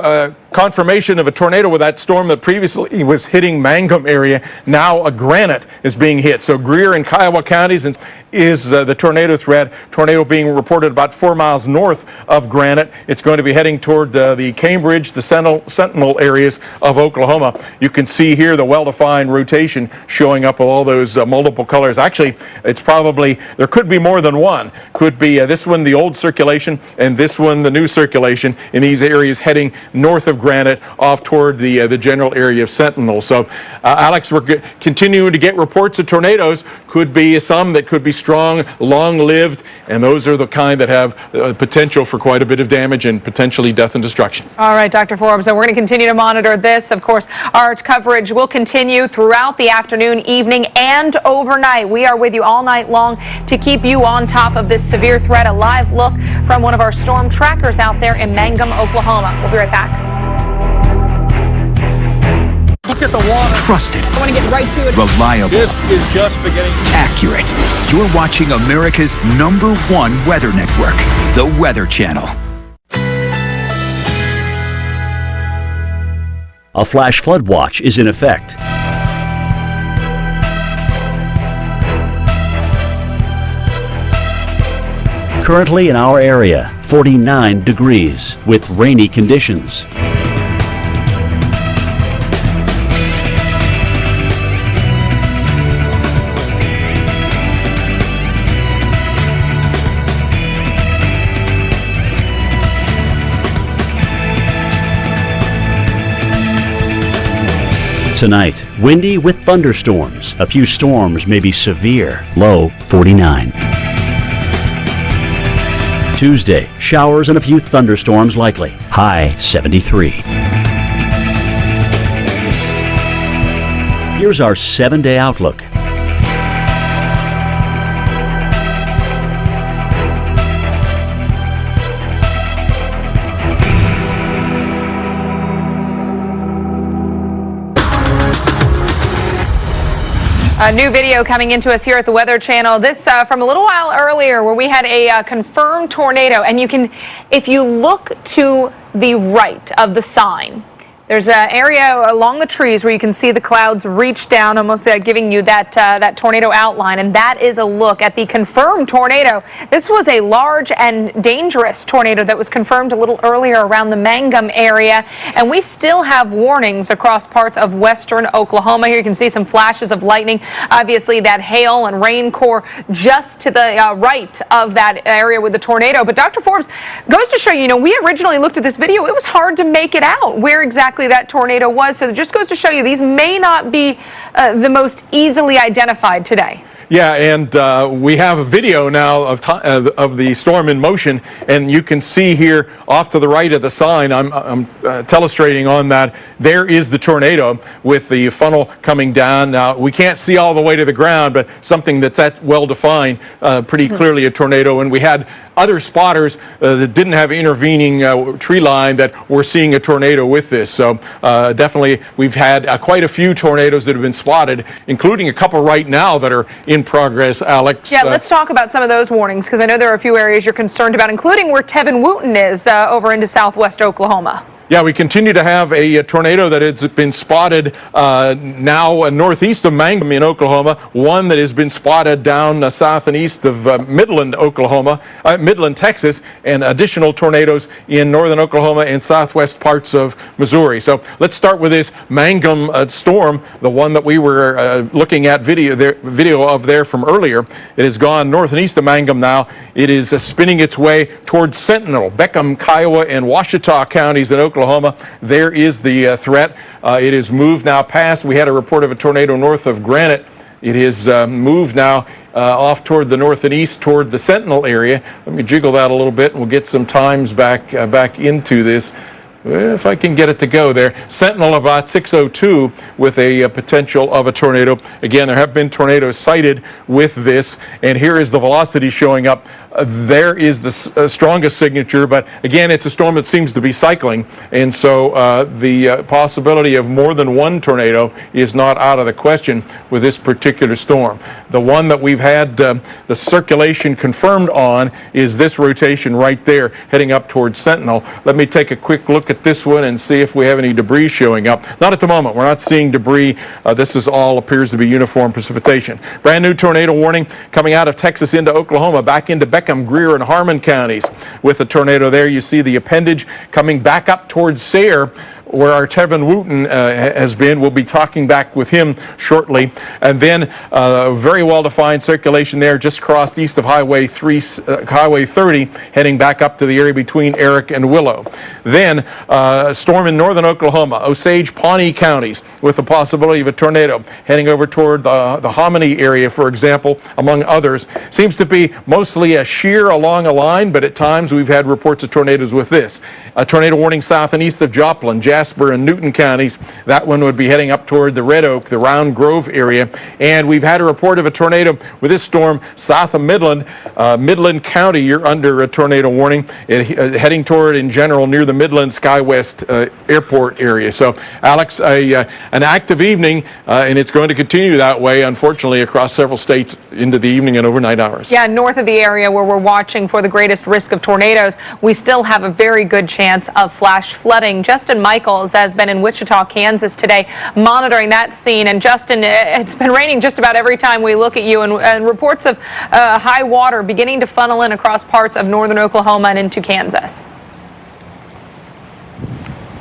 confirmation of a tornado with that storm that previously was hitting Mangum area. Now a Granite is being hit. So Greer and Kiowa counties is the tornado threat. Tornado being reported about 4 miles north of Granite. It's going to be heading toward the Cambridge, the Sentinel areas of Oklahoma. You can see here the well-defined rotation showing up with all those multiple colors. Actually, it's probably, there could be more than one. Could be this one, the old circulation, and this one, the new circulation in these areas heading north of Granite off toward the general area of Sentinel. So, Alex, we're continuing to get reports of tornadoes. Could be some that could be strong, long-lived, and those are the kind that have potential for quite a bit of damage and potentially death and destruction. All right, Dr. Forbes, so we're going to continue to monitor this. Of course, our coverage will continue throughout the afternoon, evening, and overnight. We are with you all night long to keep you on top of this severe threat. A live look from one of our storm trackers out there in Mangum, Oklahoma. We'll be right back. Look at the water. Trusted. I want to get right to it. Reliable. This is just beginning. Accurate. You're watching America's #1 weather network, the Weather Channel. A flash flood watch is in effect. Currently in our area, 49 degrees with rainy conditions. Tonight, windy with thunderstorms. A few storms may be severe. Low 49. Tuesday, showers and a few thunderstorms likely. High 73. Here's our 7-day outlook. A new video coming into us here at the Weather Channel. This from a little while earlier where we had a confirmed tornado. And you can, if you look to the right of the sign, there's an area along the trees where you can see the clouds reach down, almost giving you that tornado outline. And that is a look at the confirmed tornado. This was a large and dangerous tornado that was confirmed a little earlier around the Mangum area. And we still have warnings across parts of western Oklahoma. Here you can see some flashes of lightning. Obviously, that hail and rain core just to the right of that area with the tornado. But Dr. Forbes, goes to show you, we originally looked at this video. It was hard to make it out where exactly that tornado was. So it just goes to show you these may not be the most easily identified today. Yeah, and we have a video now of the storm in motion, and you can see here off to the right of the sign, I'm telestrating on that, there is the tornado with the funnel coming down. Now, we can't see all the way to the ground, but something that's well defined, pretty clearly a tornado, and we had other spotters that didn't have intervening tree line that were seeing a tornado with this. So definitely we've had quite a few tornadoes that have been spotted, including a couple right now that are in progress, Alex. Yeah, let's talk about some of those warnings, because I know there are a few areas you're concerned about, including where Tevin Wooten is over into southwest Oklahoma. Yeah, we continue to have a tornado that has been spotted now northeast of Mangum in Oklahoma, one that has been spotted down south and east of Midland, Oklahoma, Midland, Texas, and additional tornadoes in northern Oklahoma and southwest parts of Missouri. So let's start with this Mangum storm, the one that we were looking at video of there from earlier. It has gone north and east of Mangum now. It is spinning its way towards Sentinel, Beckham, Kiowa, and Wichita counties in Oklahoma. There is the threat. It is moved now past. We had a report of a tornado north of Granite. It is moved now off toward the north and east toward the Sentinel area. Let me jiggle that a little bit and we'll get some times back into this. if I can get it to go there, Sentinel about 6:02 with a potential of a tornado. Again, there have been tornadoes sighted with this, and here is the velocity showing up. There is the strongest signature, but again, it's a storm that seems to be cycling, and so the possibility of more than one tornado is not out of the question with this particular storm. The one that we've had the circulation confirmed on is this rotation right there, heading up towards Sentinel. Let me take a quick look at this one and see if we have any debris showing up. Not at the moment. We're not seeing debris. This is all appears to be uniform precipitation. Brand new tornado warning coming out of Texas into Oklahoma, back into Beckham, Greer, and Harmon counties. With the tornado there, you see the appendage coming back up towards Sayre, where our Tevin Wooten has been. We'll be talking back with him shortly. And then very well-defined circulation there just crossed east of Highway 30, heading back up to the area between Eric and Willow. Then a storm in northern Oklahoma, Osage, Pawnee counties, with the possibility of a tornado heading over toward the Hominy area, for example, among others. Seems to be mostly a shear along a line, but at times we've had reports of tornadoes with this. A tornado warning south and east of Joplin, Jasper, and Newton counties. That one would be heading up toward the Red Oak, the Round Grove area. And we've had a report of a tornado with this storm south of Midland. Midland County, you're under a tornado warning, heading toward, in general, near the Midland SkyWest airport area. So, Alex, an active evening, and it's going to continue that way, unfortunately, across several states into the evening and overnight hours. Yeah, north of the area where we're watching for the greatest risk of tornadoes, we still have a very good chance of flash flooding. Justin Michaels has been in Wichita, Kansas today, monitoring that scene. And Justin, it's been raining just about every time we look at you, and reports of high water beginning to funnel in across parts of northern Oklahoma and into Kansas.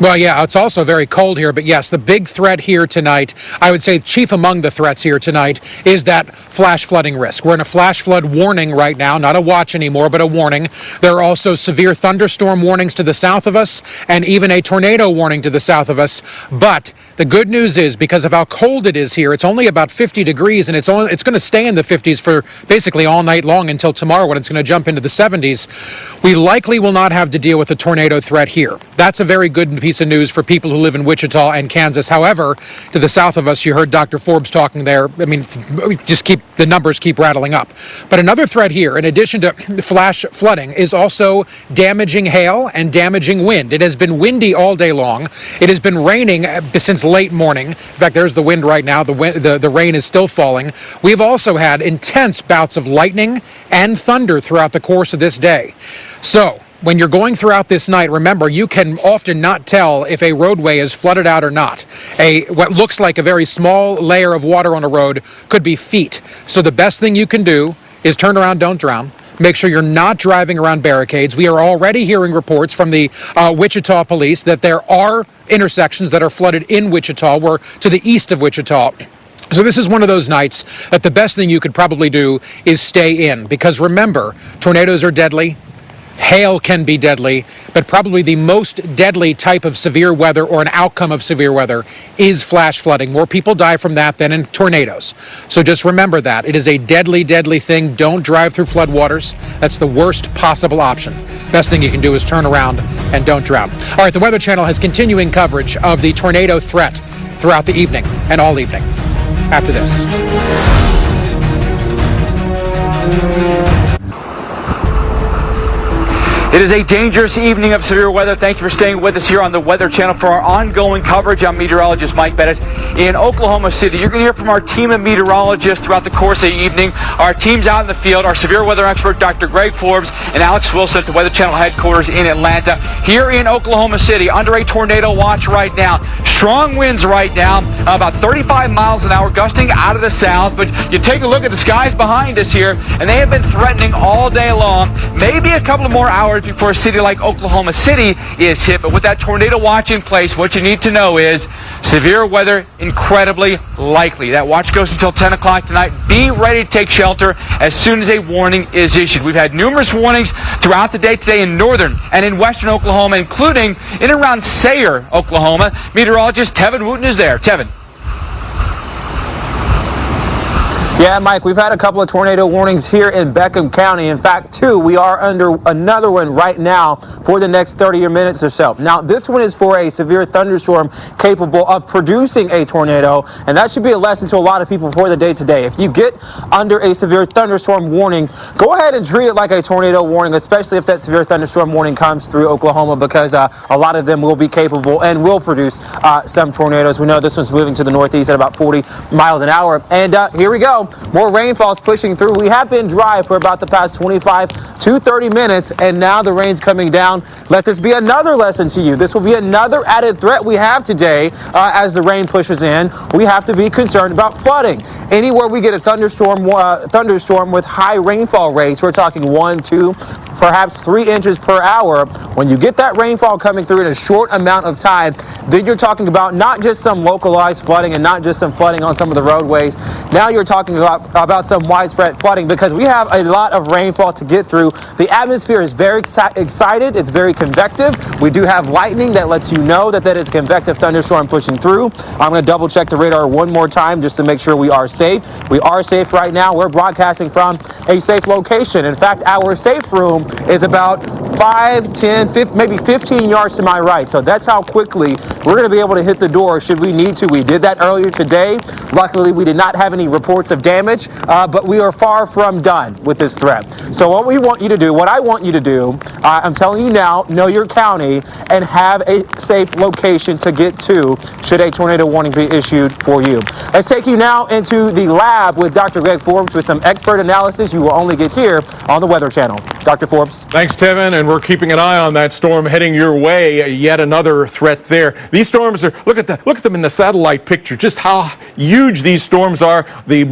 Well, yeah, it's also very cold here, but yes, the big threat here tonight, I would say chief among the threats here tonight, is that flash flooding risk. We're in a flash flood warning right now, not a watch anymore, but a warning. There are also severe thunderstorm warnings to the south of us, and even a tornado warning to the south of us. But the good news is, because of how cold it is here, it's only about 50 degrees, and it's going to stay in the 50s for basically all night long until tomorrow, when it's going to jump into the 70s. We likely will not have to deal with a tornado threat here. That's a very good piece of news for people who live in Wichita and Kansas. However, to the south of us, you heard Dr. Forbes talking there. I mean, the numbers keep rattling up. But another threat here, in addition to flash flooding, is also damaging hail and damaging wind. It has been windy all day long. It has been raining since late morning. In fact, there's the wind right now. The rain is still falling. We've also had intense bouts of lightning and thunder throughout the course of this day. So, when you're going throughout this night, remember, you can often not tell if a roadway is flooded out or not. What looks like a very small layer of water on a road could be feet. So the best thing you can do is turn around, don't drown. Make sure you're not driving around barricades. We are already hearing reports from the Wichita police that there are intersections that are flooded in Wichita. We're to the east of Wichita. So this is one of those nights that the best thing you could probably do is stay in. Because remember, tornadoes are deadly. Hail can be deadly, but probably the most deadly type of severe weather, or an outcome of severe weather, is flash flooding. More people die from that than in tornadoes. So just remember that. It is a deadly, deadly thing. Don't drive through floodwaters. That's the worst possible option. Best thing you can do is turn around and don't drown. All right, the Weather Channel has continuing coverage of the tornado threat throughout the evening and all evening. After this. It is a dangerous evening of severe weather. Thank you for staying with us here on the Weather Channel for our ongoing coverage. I'm meteorologist Mike Bettis in Oklahoma City. You're going to hear from our team of meteorologists throughout the course of the evening. Our team's out in the field. Our severe weather expert, Dr. Greg Forbes, and Alex Wilson at the Weather Channel headquarters in Atlanta. Here in Oklahoma City, under a tornado watch right now. Strong winds right now, about 35 miles an hour, gusting out of the south. But you take a look at the skies behind us here, and they have been threatening all day long. Maybe a couple of more hours before a city like Oklahoma City is hit. But with that tornado watch in place, what you need to know is severe weather incredibly likely. That watch goes until 10 o'clock tonight. Be ready to take shelter as soon as a warning is issued. We've had numerous warnings throughout the day today in northern and in western Oklahoma, including in and around Sayre, Oklahoma. Meteorologist Tevin Wooten is there. Tevin. Yeah, Mike, we've had a couple of tornado warnings here in Beckham County. In fact, 2. We are under another one right now for the next 30 minutes or so. Now, this one is for a severe thunderstorm capable of producing a tornado, and that should be a lesson to a lot of people for the day today. If you get under a severe thunderstorm warning, go ahead and treat it like a tornado warning, especially if that severe thunderstorm warning comes through Oklahoma, because a lot of them will be capable and will produce some tornadoes. We know this one's moving to the northeast at about 40 miles an hour. And here we go. More rainfall's pushing through. We have been dry for about the past 25 to 30 minutes, and now the rain's coming down. Let this be another lesson to you. This will be another added threat we have today as the rain pushes in. We have to be concerned about flooding. Anywhere we get a thunderstorm with high rainfall rates, we're talking 1, 2, perhaps 3 inches per hour. When you get that rainfall coming through in a short amount of time, then you're talking about not just some localized flooding and not just some flooding on some of the roadways. Now you're talking about some widespread flooding, because we have a lot of rainfall to get through. The atmosphere is very excited. It's very convective. We do have lightning that lets you know that that is a convective thunderstorm pushing through. I'm going to double check the radar one more time just to make sure we are safe. We are safe right now. We're broadcasting from a safe location. In fact, our safe room is about 5, 10, 15, maybe 15 yards to my right. So that's how quickly we're going to be able to hit the door should we need to. We did that earlier today. Luckily, we did not have any reports of damage, but we are far from done with this threat. So what I want you to do, I'm telling you now, know your county and have a safe location to get to should a tornado warning be issued for you. Let's take you now into the lab with Dr. Greg Forbes with some expert analysis you will only get here on the Weather Channel. Dr. Forbes. Thanks, Tevin, and we're keeping an eye on that storm heading your way. Yet another threat there. These storms are, look at them in the satellite picture, just how huge these storms are. The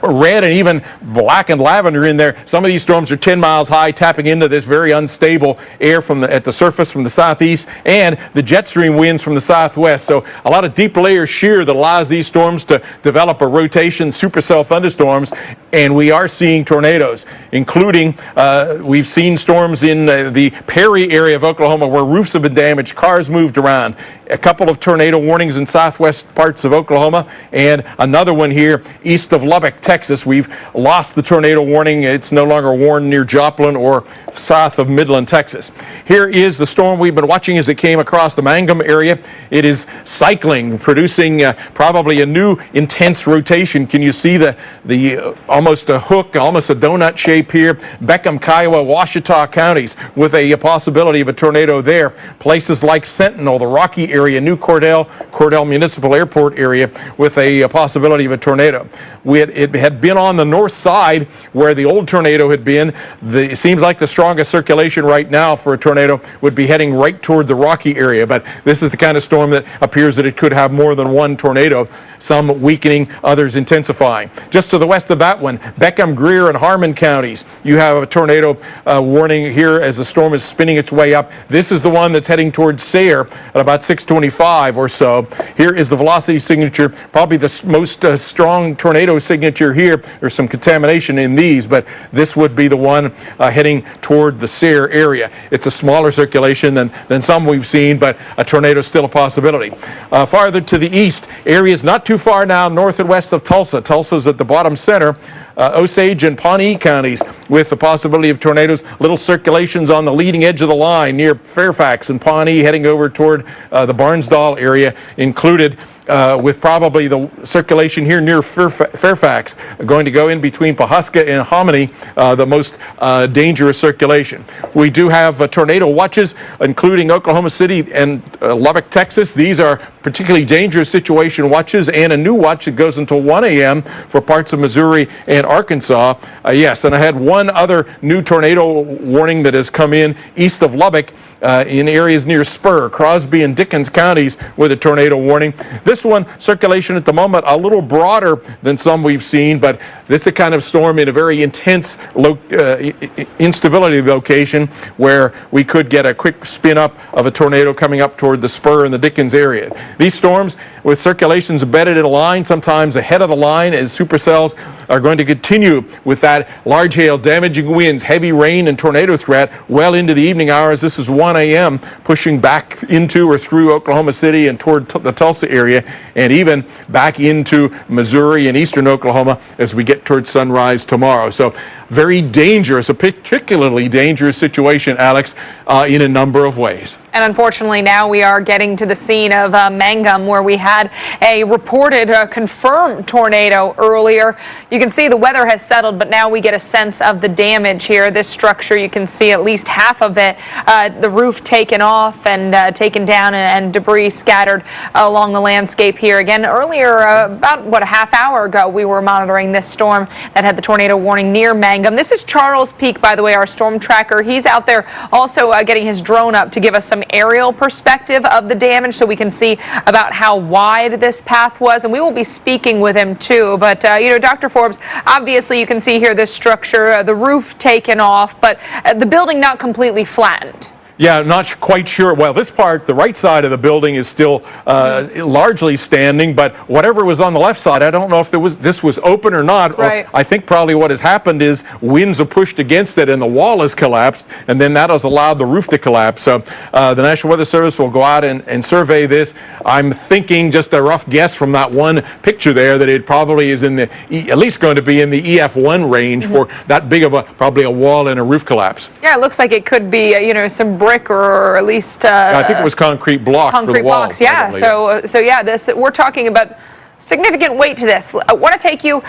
red and even black and lavender in there. Some of these storms are 10 miles high, tapping into this very unstable air at the surface from the southeast and the jet stream winds from the southwest. So a lot of deep layer shear that allows these storms to develop a rotation, supercell thunderstorms, and we are seeing tornadoes, including we've seen storms in the Perry area of Oklahoma where roofs have been damaged, cars moved around. A couple of tornado warnings in southwest parts of Oklahoma, and another one here east of Lubbock, Texas. We've lost the tornado warning. It's no longer warned near Joplin or south of Midland, Texas. Here is the storm we've been watching as it came across the Mangum area. It is cycling, producing probably a new intense rotation. Can you see the almost a hook, almost a donut shape here? Beckham, Kiowa, Wichita counties with a possibility of a tornado there. Places like Sentinel, the Rocky area, New Cordell Municipal Airport area with a possibility of a tornado. It had been on the north side where the old tornado had been. It seems like the strongest circulation right now for a tornado would be heading right toward the Rocky area, but this is the kind of storm that appears that it could have more than one tornado, some weakening, others intensifying. Just to the west of that one, Beckham, Greer, and Harmon counties, you have a tornado warning here as the storm is spinning its way up. This is the one that's heading towards Sayre at about 625 or so. Here is the velocity signature, probably the most strong tornado signature here. There's some contamination in these, but this would be the one heading toward the Sayre area. It's a smaller circulation than some we've seen, but a tornado is still a possibility. Farther to the east, areas not too far now north and west of Tulsa. Tulsa's at the bottom center. Osage and Pawnee counties with the possibility of tornadoes. Little circulations on the leading edge of the line near Fairfax and Pawnee heading over toward the Barnsdall area included. With probably the circulation here near Fairfax going to go in between Pawhuska and Hominy, the most dangerous circulation. We do have tornado watches, including Oklahoma City and Lubbock, Texas. These are particularly dangerous situation watches, and a new watch that goes until 1 a.m. for parts of Missouri and Arkansas. Yes, and I had one other new tornado warning that has come in east of Lubbock in areas near Spur, Crosby, and Dickens counties with a tornado warning. This one, circulation at the moment, a little broader than some we've seen, but this is the kind of storm in a very intense instability location where we could get a quick spin up of a tornado coming up toward the Spur and the Dickens area. These storms with circulations embedded in a line, sometimes ahead of the line, as supercells are going to continue with that large hail, damaging winds, heavy rain, and tornado threat well into the evening hours. This is 1 a.m. pushing back into or through Oklahoma City and toward the Tulsa area. area, and even back into Missouri and eastern Oklahoma as we get towards sunrise tomorrow. So very dangerous, a particularly dangerous situation, Alex, in a number of ways. And unfortunately, now we are getting to the scene of Mangum, where we had a reported confirmed tornado earlier. You can see the weather has settled, but now we get a sense of the damage here. This structure, you can see at least half of it, the roof taken off and taken down, and debris scattered along the landscape here. Again, earlier, about a half hour ago, we were monitoring this storm that had the tornado warning near Mangum. This is Charles Peak, by the way, our storm tracker. He's out there also getting his drone up to give us some aerial perspective of the damage so we can see about how wide this path was, and we will be speaking with him too. But Dr. Forbes, obviously you can see here this structure, the roof taken off, but the building not completely flattened. Yeah, not quite sure. Well, this part, the right side of the building is still largely standing, but whatever was on the left side, I don't know if this was open or not. Right. I think probably what has happened is winds have pushed against it and the wall has collapsed, and then that has allowed the roof to collapse. So the National Weather Service will go out and survey this. I'm thinking, just a rough guess from that one picture there, that it probably is in the, at least going to be in the EF1 range for that big of probably a wall and a roof collapse. Yeah, it looks like it could be, some brick or at least I think it was concrete blocks for the walls. Blocks, yeah. So yeah, we're talking about significant weight to this. I want to take you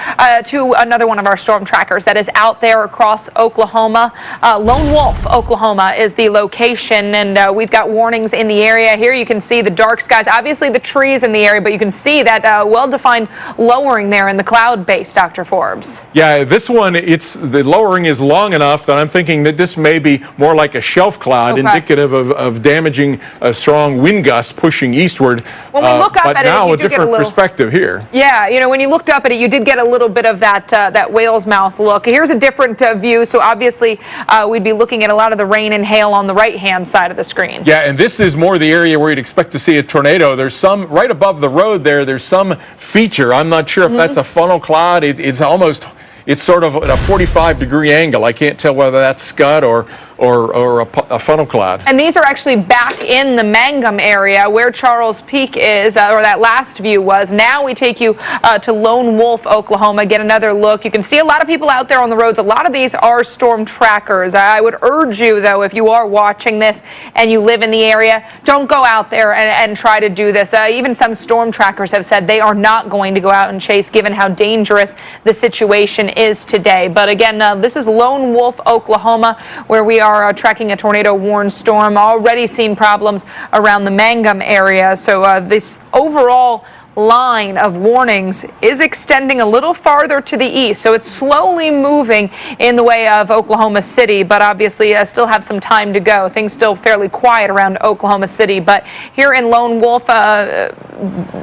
to another one of our storm trackers that is out there across Oklahoma. Lone Wolf, Oklahoma is the location, and we've got warnings in the area. Here you can see the dark skies, obviously the trees in the area, but you can see that well-defined lowering there in the cloud base, Dr. Forbes. Yeah, this one, the lowering is long enough that I'm thinking that this may be more like a shelf cloud, indicative of damaging strong wind gusts pushing eastward. When we look up but at now it, a different perspective here. Yeah, when you looked up at it, you did get a little bit of that whale's mouth look. Here's a different view. So obviously, we'd be looking at a lot of the rain and hail on the right-hand side of the screen. Yeah, and this is more the area where you'd expect to see a tornado. There's some right above the road there. There's some feature. I'm not sure if that's a funnel cloud. It's sort of at a 45-degree angle. I can't tell whether that's scud or a funnel cloud. And these are actually back in the Mangum area where Charles Peak is, or that last view was. Now we take you to Lone Wolf, Oklahoma, get another look. You can see a lot of people out there on the roads. A lot of these are storm trackers. I would urge you, though, if you are watching this and you live in the area, don't go out there and try to do this. Even some storm trackers have said they are not going to go out and chase, given how dangerous the situation is today. But again, this is Lone Wolf, Oklahoma, where we are tracking a tornado warned storm. Already seen problems around the Mangum area. So this overall line of warnings is extending a little farther to the east, so it's slowly moving in the way of Oklahoma City, but obviously still have some time to go. Things still fairly quiet around Oklahoma City, but here in Lone Wolf,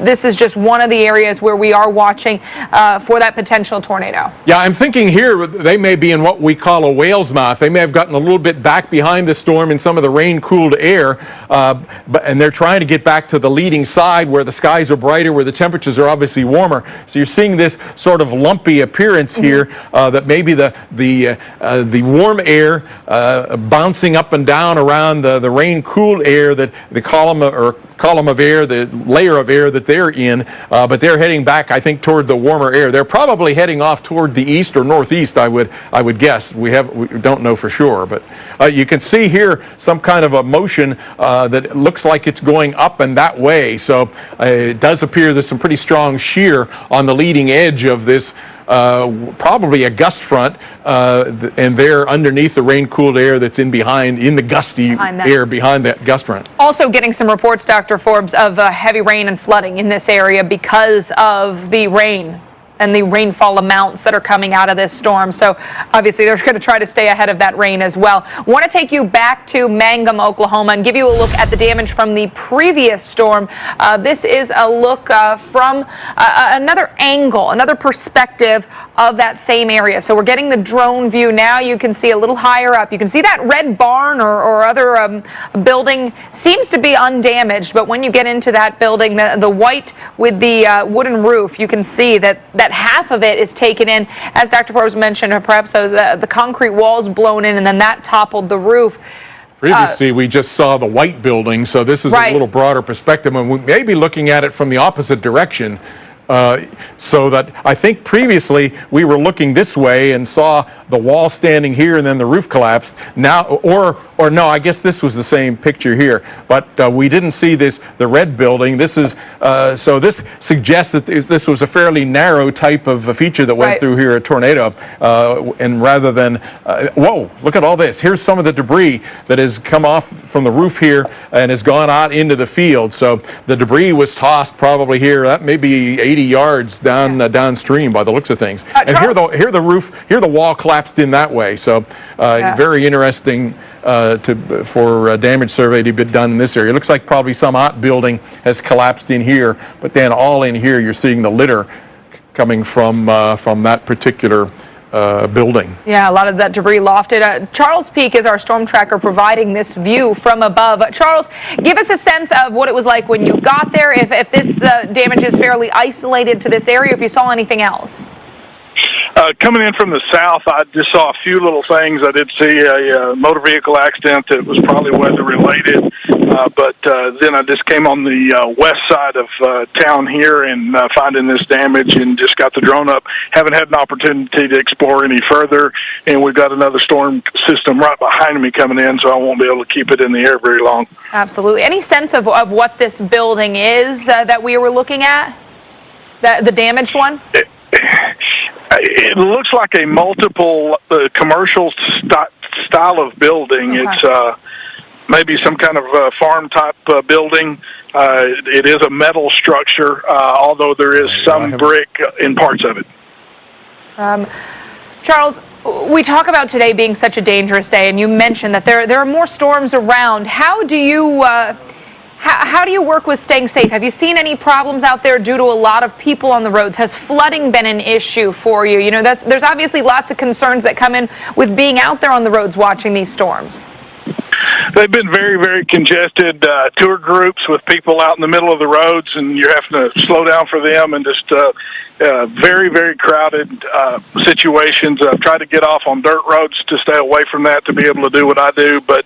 this is just one of the areas where we are watching for that potential tornado. Yeah, I'm thinking here they may be in what we call a whale's mouth. They may have gotten a little bit back behind the storm in some of the rain-cooled air, and they're trying to get back to the leading side where the skies are brighter, where the temperatures are obviously warmer. So you're seeing this sort of lumpy appearance here, that maybe the warm air bouncing up and down around the rain-cooled air, that the column of air, the layer of air that they're in, but they're heading back, I think, toward the warmer air. They're probably heading off toward the east or northeast, I would guess. We don't know for sure, but you can see here some kind of a motion that looks like it's going up and that way. So it does appear there's some pretty strong shear on the leading edge of this. Probably a gust front, and there underneath the rain-cooled air that's in the gusty air behind that gust front. Also getting some reports, Dr. Forbes, of heavy rain and flooding in this area because of the rain and the rainfall amounts that are coming out of this storm. So obviously they're going to try to stay ahead of that rain as well. Want to take you back to Mangum, Oklahoma, and give you a look at the damage from the previous storm. This is a look from another angle, another perspective of that same area. So we're getting the drone view now. You can see a little higher up. You can see that red barn or other building seems to be undamaged, but when you get into that building, the white with the wooden roof, you can see that half of it is taken in, as Dr. Forbes mentioned, or perhaps those the concrete walls blown in, and then that toppled the roof. Previously, we just saw the white building, so this is a little broader perspective, and we may be looking at it from the opposite direction. So that I think previously we were looking this way and saw the wall standing here and then the roof collapsed. Now, or no, I guess this was the same picture here, but we didn't see the red building. This is, so this suggests that this was a fairly narrow type of a feature that went through here, a tornado, and rather than, whoa, look at all this. Here's some of the debris that has come off from the roof here and has gone out into the field. So the debris was tossed probably here, that may be 80 yards down downstream by the looks of things. And here the wall collapsed in that way. So very interesting for damage survey to be done in this area. It looks like probably some outbuilding has collapsed in here, but then all in here you're seeing the litter coming from that particular building. Yeah, a lot of that debris lofted. Charles Peak is our storm tracker providing this view from above. Charles, give us a sense of what it was like when you got there, if this damage is fairly isolated to this area, if you saw anything else. Coming in from the south, I just saw a few little things. I did see a motor vehicle accident that was probably weather-related, but then I just came on the west side of town here and finding this damage and just got the drone up. Haven't had an opportunity to explore any further, and we've got another storm system right behind me coming in, so I won't be able to keep it in the air very long. Absolutely. Any sense of what this building is that we were looking at, the damaged one? It looks like a multiple commercial style of building. Okay. It's maybe some kind of farm type building. It is a metal structure, although there is some brick in parts of it. Charles, we talk about today being such a dangerous day, and you mentioned that there are more storms around. How do you How do you work with staying safe? Have you seen any problems out there due to a lot of people on the roads? Has flooding been an issue for you? You know, there's obviously lots of concerns that come in with being out there on the roads watching these storms. They've been very, very congested tour groups with people out in the middle of the roads, and you're having to slow down for them, and just very, very crowded situations. I've tried to get off on dirt roads to stay away from that to be able to do what I do, but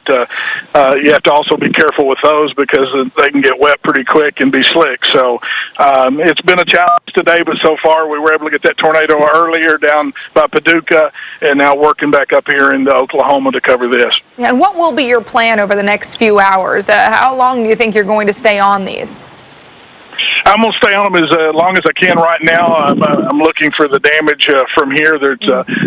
you have to also be careful with those because they can get wet pretty quick and be slick. So it's been a challenge today, but so far we were able to get that tornado earlier down by Paducah, and now working back up here into Oklahoma to cover this. Yeah, and what will be your plan over the next few hours? How long do you think you're going to stay on these? I'm going to stay on them as long as I can right now. I'm looking for the damage from here. There's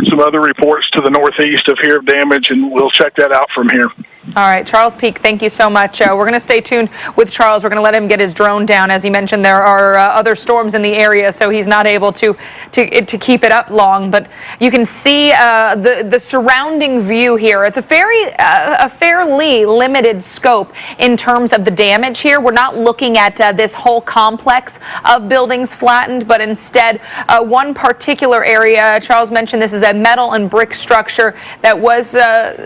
some other reports to the northeast of here of damage, and we'll check that out from here. All right, Charles Peak, thank you so much. We're going to stay tuned with Charles. We're going to let him get his drone down. As he mentioned, there are other storms in the area, so he's not able to keep it up long. But you can see the surrounding view here. It's a fairly limited scope in terms of the damage here. We're not looking at this whole complex of buildings flattened, but instead one particular area. Charles mentioned this is a metal and brick structure that was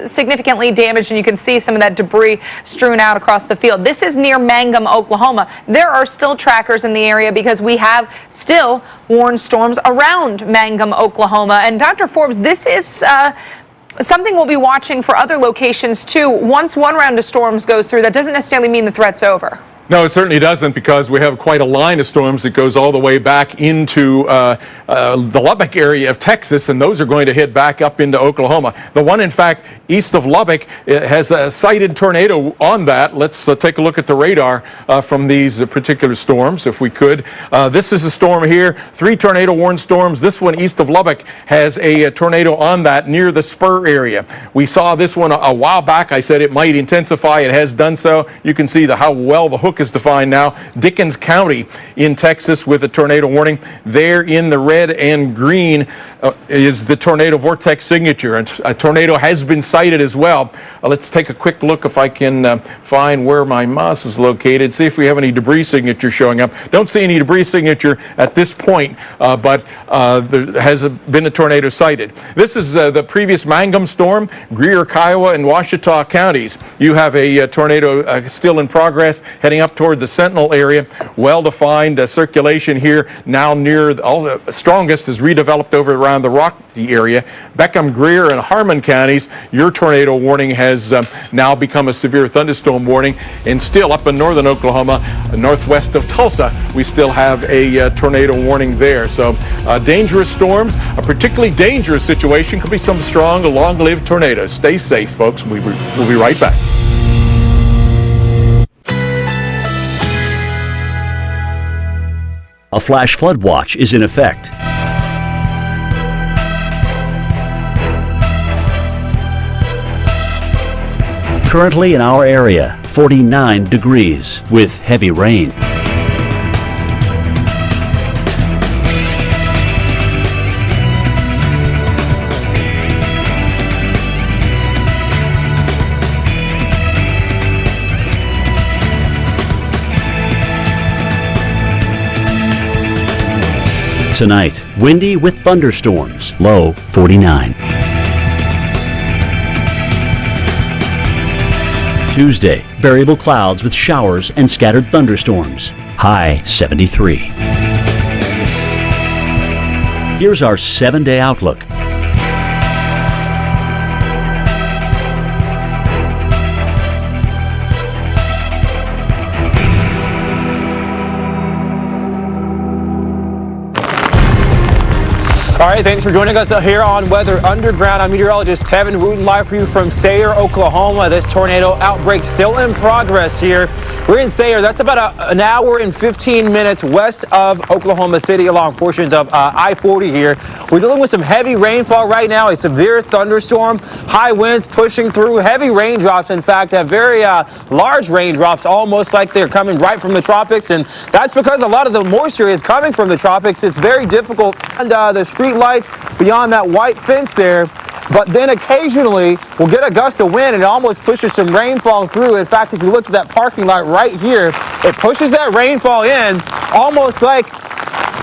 significantly damaged, and you can see some of that debris strewn out across the field. This is near Mangum, Oklahoma. There are still trackers in the area because we have still warned storms around Mangum, Oklahoma. And Dr. Forbes, this is something we'll be watching for other locations too. Once one round of storms goes through, that doesn't necessarily mean the threat's over. No, it certainly doesn't, because we have quite a line of storms that goes all the way back into the Lubbock area of Texas, and those are going to hit back up into Oklahoma. The one, in fact, east of Lubbock has a sighted tornado on that. Let's take a look at the radar from these particular storms, if we could. This is a storm here, 3 tornado-warned storms. This one east of Lubbock has a tornado on that near the spur area. We saw this one a while back. I said it might intensify. It has done so. You can see how well the hook is defined now. Dickens County in Texas with a tornado warning. There in the red and green is the tornado vortex signature. And a tornado has been sighted as well. Let's take a quick look if I can find where my mouse is located. See if we have any debris signature showing up. Don't see any debris signature at this point, but there has been a tornado sighted. This is the previous Mangum storm, Greer, Kiowa, and Wichita counties. You have a tornado still in progress heading up up toward the Sentinel area. Well-defined circulation here now near the strongest is redeveloped over around the Rocky area. Beckham, Greer, and Harmon counties, your tornado warning has now become a severe thunderstorm warning. And still up in northern Oklahoma, northwest of Tulsa, we still have a tornado warning there. So dangerous storms, a particularly dangerous situation, could be some strong, long-lived tornadoes. Stay safe, folks. We'll be right back. A flash flood watch is in effect. Currently in our area, 49 degrees with heavy rain. Tonight, windy with thunderstorms, low 49. Tuesday, variable clouds with showers and scattered thunderstorms, high 73. Here's our 7-day outlook. All right, thanks for joining us here on Weather Underground. I'm meteorologist Tevin Wooten, live for you from Sayre, Oklahoma. This tornado outbreak still in progress here. We're in Sayre. That's about an hour and 15 minutes west of Oklahoma City along portions of I-40 here. We're dealing with some heavy rainfall right now, a severe thunderstorm, high winds pushing through, heavy raindrops. In fact, have very large raindrops, almost like they're coming right from the tropics. And that's because a lot of the moisture is coming from the tropics. It's very difficult. And the street lights beyond that white fence there, but then occasionally we'll get a gust of wind and it almost pushes some rainfall through. In fact, if you look at that parking lot right here, it pushes that rainfall in almost like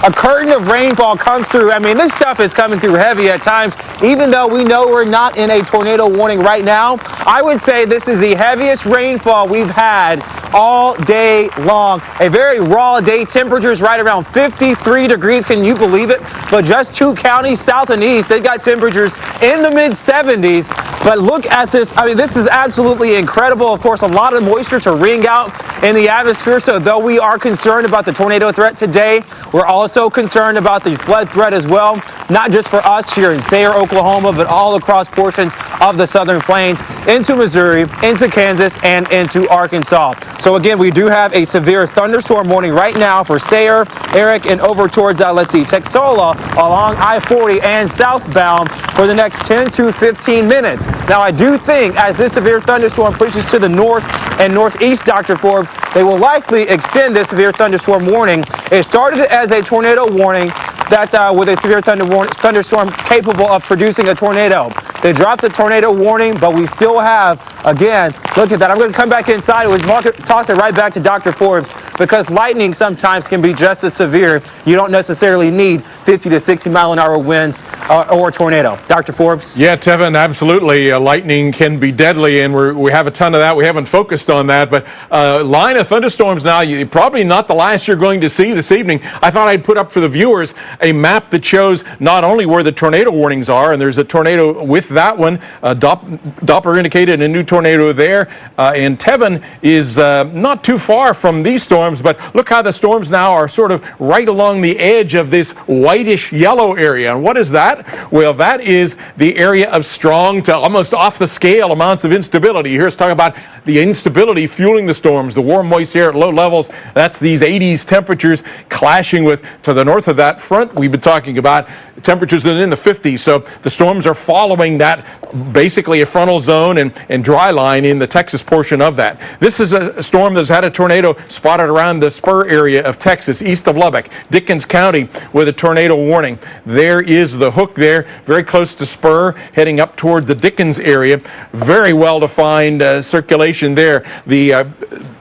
a curtain of rainfall comes through. I mean, this stuff is coming through heavy at times. Even though we know we're not in a tornado warning right now, I would say this is the heaviest rainfall we've had all day long. A very raw day. Temperatures right around 53 degrees. Can you believe it? But just 2 counties south and east, they've got temperatures in the mid-70s. But look at this. I mean, this is absolutely incredible. Of course, a lot of moisture to wring out in the atmosphere. So though we are concerned about the tornado threat today, we're also concerned about the flood threat as well. Not just for us here in Sayre, Oklahoma, but all across portions of the southern plains into Missouri, into Kansas, and into Arkansas. So again, we do have a severe thunderstorm warning right now for Sayre, Eric, and over towards, Texola along I-40 and southbound for the next 10 to 15 minutes. Now, I do think as this severe thunderstorm pushes to the north and northeast, Dr. Forbes, they will likely extend this severe thunderstorm warning. It started as a tornado warning that with a severe thunderstorm capable of producing a tornado. They dropped the tornado warning, but we still have, again, look at that. I'm going to come back inside. We'll toss it right back to Dr. Forbes because lightning sometimes can be just as severe. You don't necessarily need 50 to 60 mile an hour winds or a tornado. Dr. Forbes? Yeah, Tevin, absolutely. Lightning can be deadly, and we have a ton of that. We haven't focused on that, but line of thunderstorms now, probably not the last you're going to see this evening. I thought I'd put up for the viewers a map that shows not only where the tornado warnings are, and there's a tornado with that one. Doppler indicated a new tornado there, and Tevin is not too far from these storms, but look how the storms now are sort of right along the edge of this whitish yellow area. And what is that? Well, that is the area of strong to almost off the scale amounts of instability. You hear us talk about the instability fueling the storms, the warm, moist air at low levels. That's these 80s temperatures clashing with, to the north of that front, we've been talking about temperatures that are in the 50s. So the storms are following that, basically a frontal zone and dry line in the Texas portion of that. This is a storm that's had a tornado spotted around the spur area of Texas, east of Lubbock, Dickens County, with a tornado warning. There is the hook there, very close to Spur, heading up toward the Dickens area. Very well-defined circulation there. The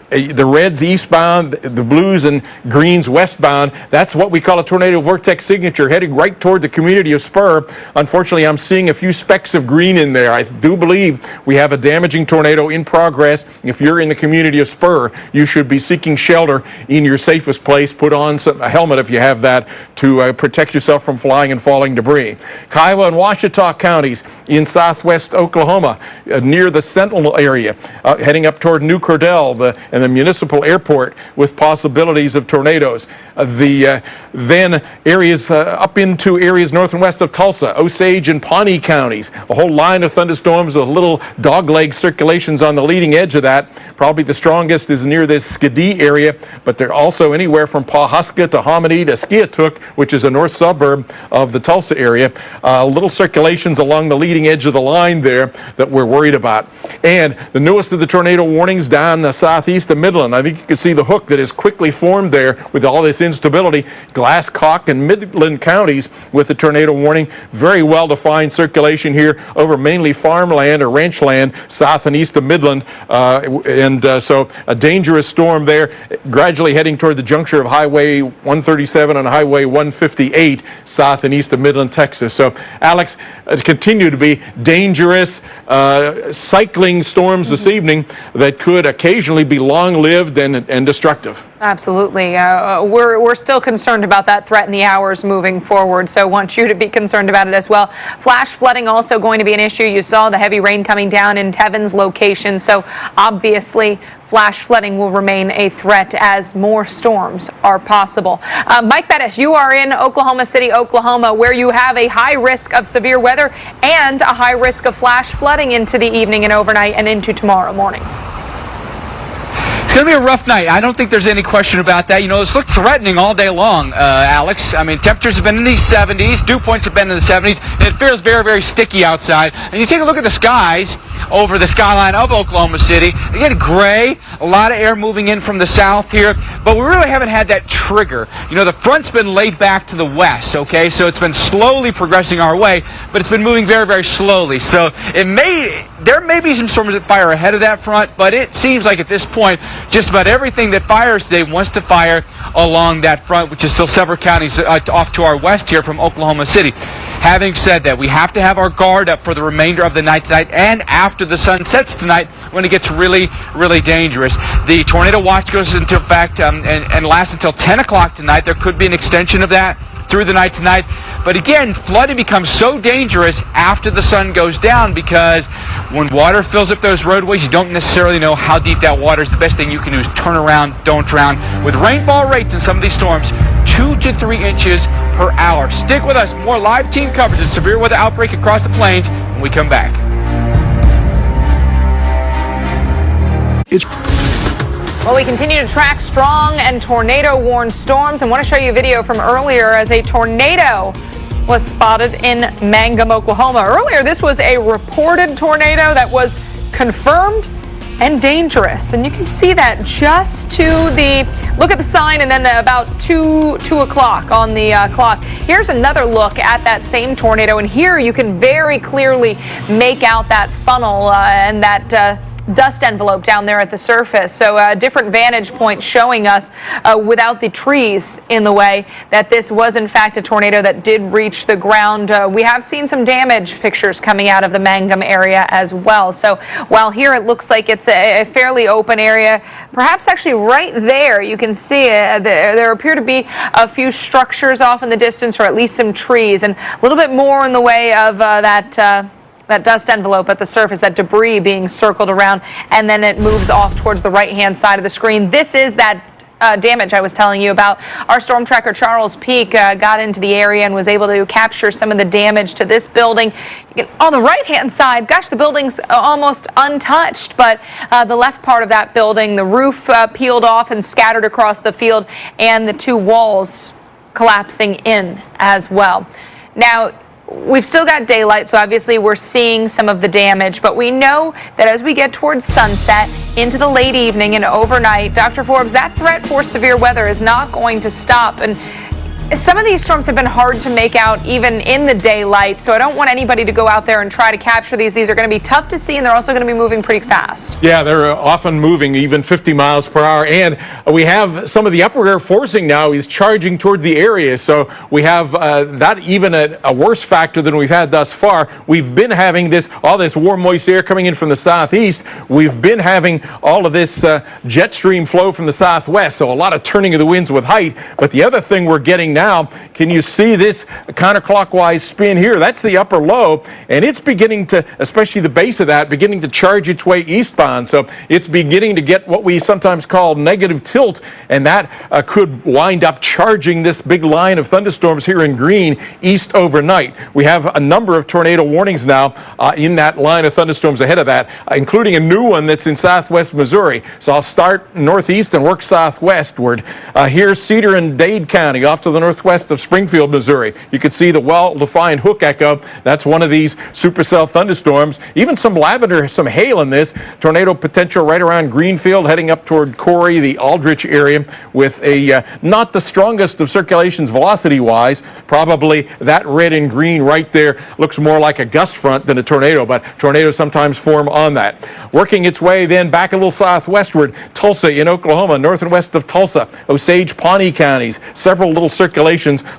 the reds eastbound, the blues and greens westbound. That's what we call a tornado vortex signature, heading right toward the community of Spur. Unfortunately, I'm seeing a few specks of green in there. I do believe we have a damaging tornado in progress. If you're in the community of Spur, you should be seeking shelter in your safest place. Put on a helmet if you have that to protect yourself from flying and falling debris. Kiowa and Wichita counties in southwest Oklahoma, near the Sentinel area, heading up toward New Cordell and the municipal airport, with possibilities of tornadoes. Then areas up into areas north and west of Tulsa, Osage and Pawnee counties, a whole line of thunderstorms with little dogleg circulations on the leading edge of that. Probably the strongest is near this Skidee area, but they're also anywhere from Pawhuska to Hominy to Skiatook, which is a north suburb of the Tulsa area. Little circulations along the leading edge of the line there that we're worried about. And the newest of the tornado warnings down the southeast of Midland. I think you can see the hook that is quickly formed there with all this instability. Glasscock and Midland counties with the tornado warning. Very well-defined circulation here over mainly farmland or ranch land south and east of Midland. So a dangerous storm there, gradually heading toward the juncture of Highway 137 and Highway 158 south and east of Midland, Texas. So, Alex, continue to be dangerous cycling storms this evening that could occasionally be long-lived and destructive. Absolutely. We're still concerned about that threat in the hours moving forward, so want you to be concerned about it as well. Flash flooding also going to be an issue. You saw the heavy rain coming down in Tevin's location, so obviously flash flooding will remain a threat as more storms are possible. Mike Bettis, you are in Oklahoma City, Oklahoma, where you have a high risk of severe weather and a high risk of flash flooding into the evening and overnight and into tomorrow morning. It's going to be a rough night. I don't think there's any question about that. You know, it's looked threatening all day long, Alex. I mean, temperatures have been in the 70s. Dew points have been in the 70s. And it feels very, very sticky outside. And you take a look at the skies over the skyline of Oklahoma City. Again, gray, a lot of air moving in from the south here. But we really haven't had that trigger. You know, the front's been laid back to the west, okay? So it's been slowly progressing our way, but it's been moving very, very slowly. So there may be some storms that fire ahead of that front, but it seems like at this point, just about everything that fires today wants to fire along that front, which is still several counties off to our west here from Oklahoma City. Having said that, we have to have our guard up for the remainder of the night tonight and after the sun sets tonight when it gets really, really dangerous. The tornado watch goes into effect and lasts until 10 o'clock tonight. There could be an extension of that through the night tonight. But again, flooding becomes so dangerous after the sun goes down because when water fills up those roadways, you don't necessarily know how deep that water is. The best thing you can do is turn around, don't drown. With rainfall rates in some of these storms, 2 to 3 inches per hour. Stick with us. More live team coverage of severe weather outbreak across the plains when we come back. Well, we continue to track strong and tornado-warned storms and want to show you a video from earlier as a tornado was spotted in Mangum, Oklahoma. Earlier, this was a reported tornado that was confirmed and dangerous. And you can see that just to look at the sign and then about 2 o'clock on the clock. Here's another look at that same tornado. And here you can very clearly make out that funnel and that dust envelope down there at the surface. So a different vantage point showing us without the trees in the way that this was in fact a tornado that did reach the ground. We have seen some damage pictures coming out of the Mangum area as well. So while here it looks like it's a fairly open area, perhaps actually right there you can see there appear to be a few structures off in the distance, or at least some trees, and a little bit more in the way of that dust envelope at the surface, that debris being circled around, and then it moves off towards the right-hand side of the screen. This is that damage I was telling you about. Our storm tracker Charles Peak got into the area and was able to capture some of the damage to this building. On the right-hand side, gosh, the building's almost untouched, but the left part of that building, the roof peeled off and scattered across the field, and the 2 walls collapsing in as well. Now, we've still got daylight, so obviously we're seeing some of the damage, but we know that as we get towards sunset into the late evening and overnight, Dr. Forbes, that threat for severe weather is not going to stop. And Some of these storms have been hard to make out even in the daylight, so I don't want anybody to go out there and try to capture these. These are going to be tough to see, and they're also going to be moving pretty fast. Yeah, they're often moving even 50 miles per hour, and we have some of the upper air forcing now is charging toward the area, so we have that even a worse factor than we've had thus far. We've been having all this warm, moist air coming in from the southeast. We've been having all of this jet stream flow from the southwest, so a lot of turning of the winds with height. But the other thing we're getting now, can you see this counterclockwise spin here? That's the upper low, and it's beginning to, especially the base of that, beginning to charge its way eastbound. So it's beginning to get what we sometimes call negative tilt, and that could wind up charging this big line of thunderstorms here in green east overnight. We have a number of tornado warnings now in that line of thunderstorms ahead of that, including a new one that's in southwest Missouri. So I'll start northeast and work southwestward. Here's Cedar and Dade County off to the northwest of Springfield, Missouri. You can see the well-defined hook echo. That's one of these supercell thunderstorms. Even some lavender, some hail in this. Tornado potential right around Greenfield, heading up toward Corey, the Aldrich area, with a not the strongest of circulations velocity-wise. Probably that red and green right there looks more like a gust front than a tornado, but tornadoes sometimes form on that. Working its way then back a little southwestward, Tulsa in Oklahoma, north and west of Tulsa, Osage, Pawnee counties, several little circulations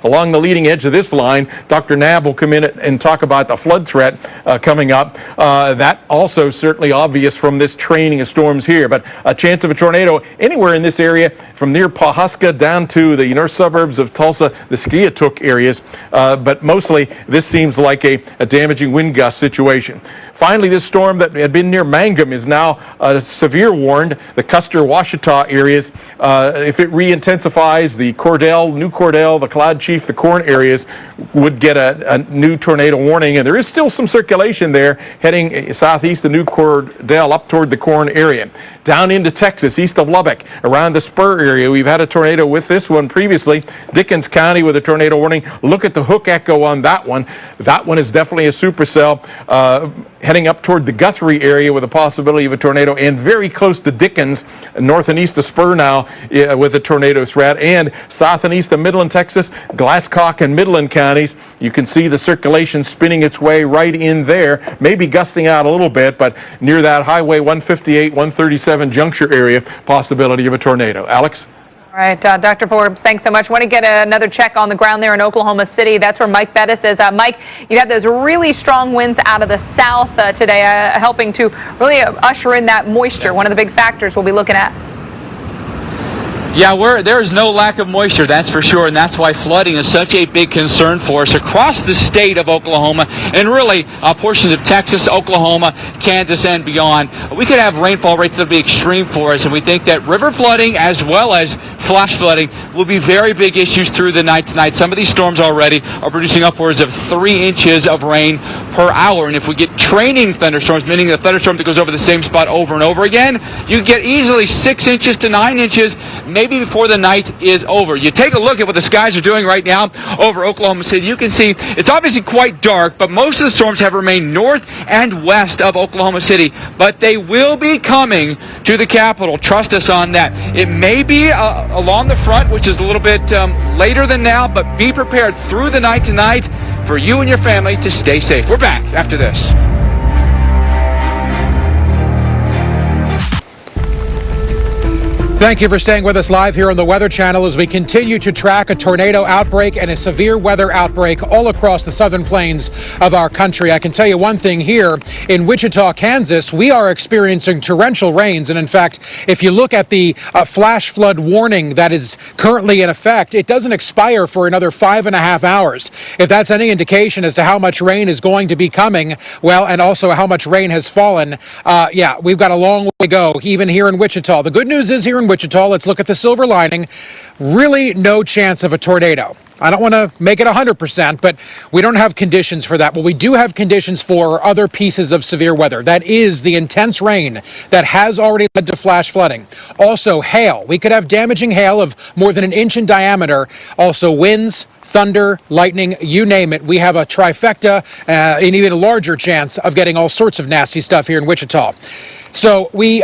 along the leading edge of this line. Dr. Knabb will come in and talk about the flood threat coming up. That also certainly obvious from this training of storms here, but a chance of a tornado anywhere in this area from near Pawhuska down to the north suburbs of Tulsa, the Skiatook areas, but mostly this seems like a damaging wind gust situation. Finally, this storm that had been near Mangum is now severe warned. The Custer, Wichita areas, if it re-intensifies, the Cordell, New Cordell, the Cloud Chief, the Corn areas would get a new tornado warning, and there is still some circulation there heading southeast of New Cordell up toward the Corn area. Down into Texas, east of Lubbock, around the Spur area, we've had a tornado with this one previously. Dickens County with a tornado warning. Look at the hook echo on that one. That one is definitely a supercell. Heading up toward the Guthrie area with a possibility of a tornado, and very close to Dickens, north and east of Spur now with a tornado threat, and south and east of Midland, Texas, Glasscock and Midland counties. You can see the circulation spinning its way right in there, maybe gusting out a little bit, but near that Highway 158, 137 juncture area, possibility of a tornado. Alex? All right, Dr. Forbes, thanks so much. I want to get another check on the ground there in Oklahoma City. That's where Mike Bettis is. Mike, you had those really strong winds out of the south today, helping to really usher in that moisture, one of the big factors we'll be looking at. Yeah, there's no lack of moisture, that's for sure, and that's why flooding is such a big concern for us across the state of Oklahoma and really portions of Texas, Oklahoma, Kansas, and beyond. We could have rainfall rates that will be extreme for us, and we think that river flooding as well as flash flooding will be very big issues through the night tonight. Some of these storms already are producing upwards of 3 inches of rain per hour, and if we get training thunderstorms, meaning the thunderstorm that goes over the same spot over and over again, you get easily 6 inches to 9 inches, maybe before the night is over. You take a look at what the skies are doing right now over Oklahoma City. You can see it's obviously quite dark, but most of the storms have remained north and west of Oklahoma City, but they will be coming to the capital. Trust us on that. It may be along the front, which is a little bit later than now, but be prepared through the night tonight for you and your family to stay safe. We're back after this. Thank you for staying with us live here on the Weather Channel as we continue to track a tornado outbreak and a severe weather outbreak all across the southern plains of our country. I can tell you one thing here in Wichita, Kansas, we are experiencing torrential rains. And in fact, if you look at the flash flood warning that is currently in effect, it doesn't expire for another 5.5 hours. If that's any indication as to how much rain is going to be coming, well, and also how much rain has fallen, yeah, we've got a long way to go, even here in Wichita. The good news is here in Wichita, let's look at the silver lining. Really no chance of a tornado. I don't want to make it 100%, but we don't have conditions for that. Well, we do have conditions for other pieces of severe weather. That is the intense rain that has already led to flash flooding. Also, hail. We could have damaging hail of more than 1 inch in diameter. Also, winds, thunder, lightning, you name it. We have a trifecta and even a larger chance of getting all sorts of nasty stuff here in Wichita. So we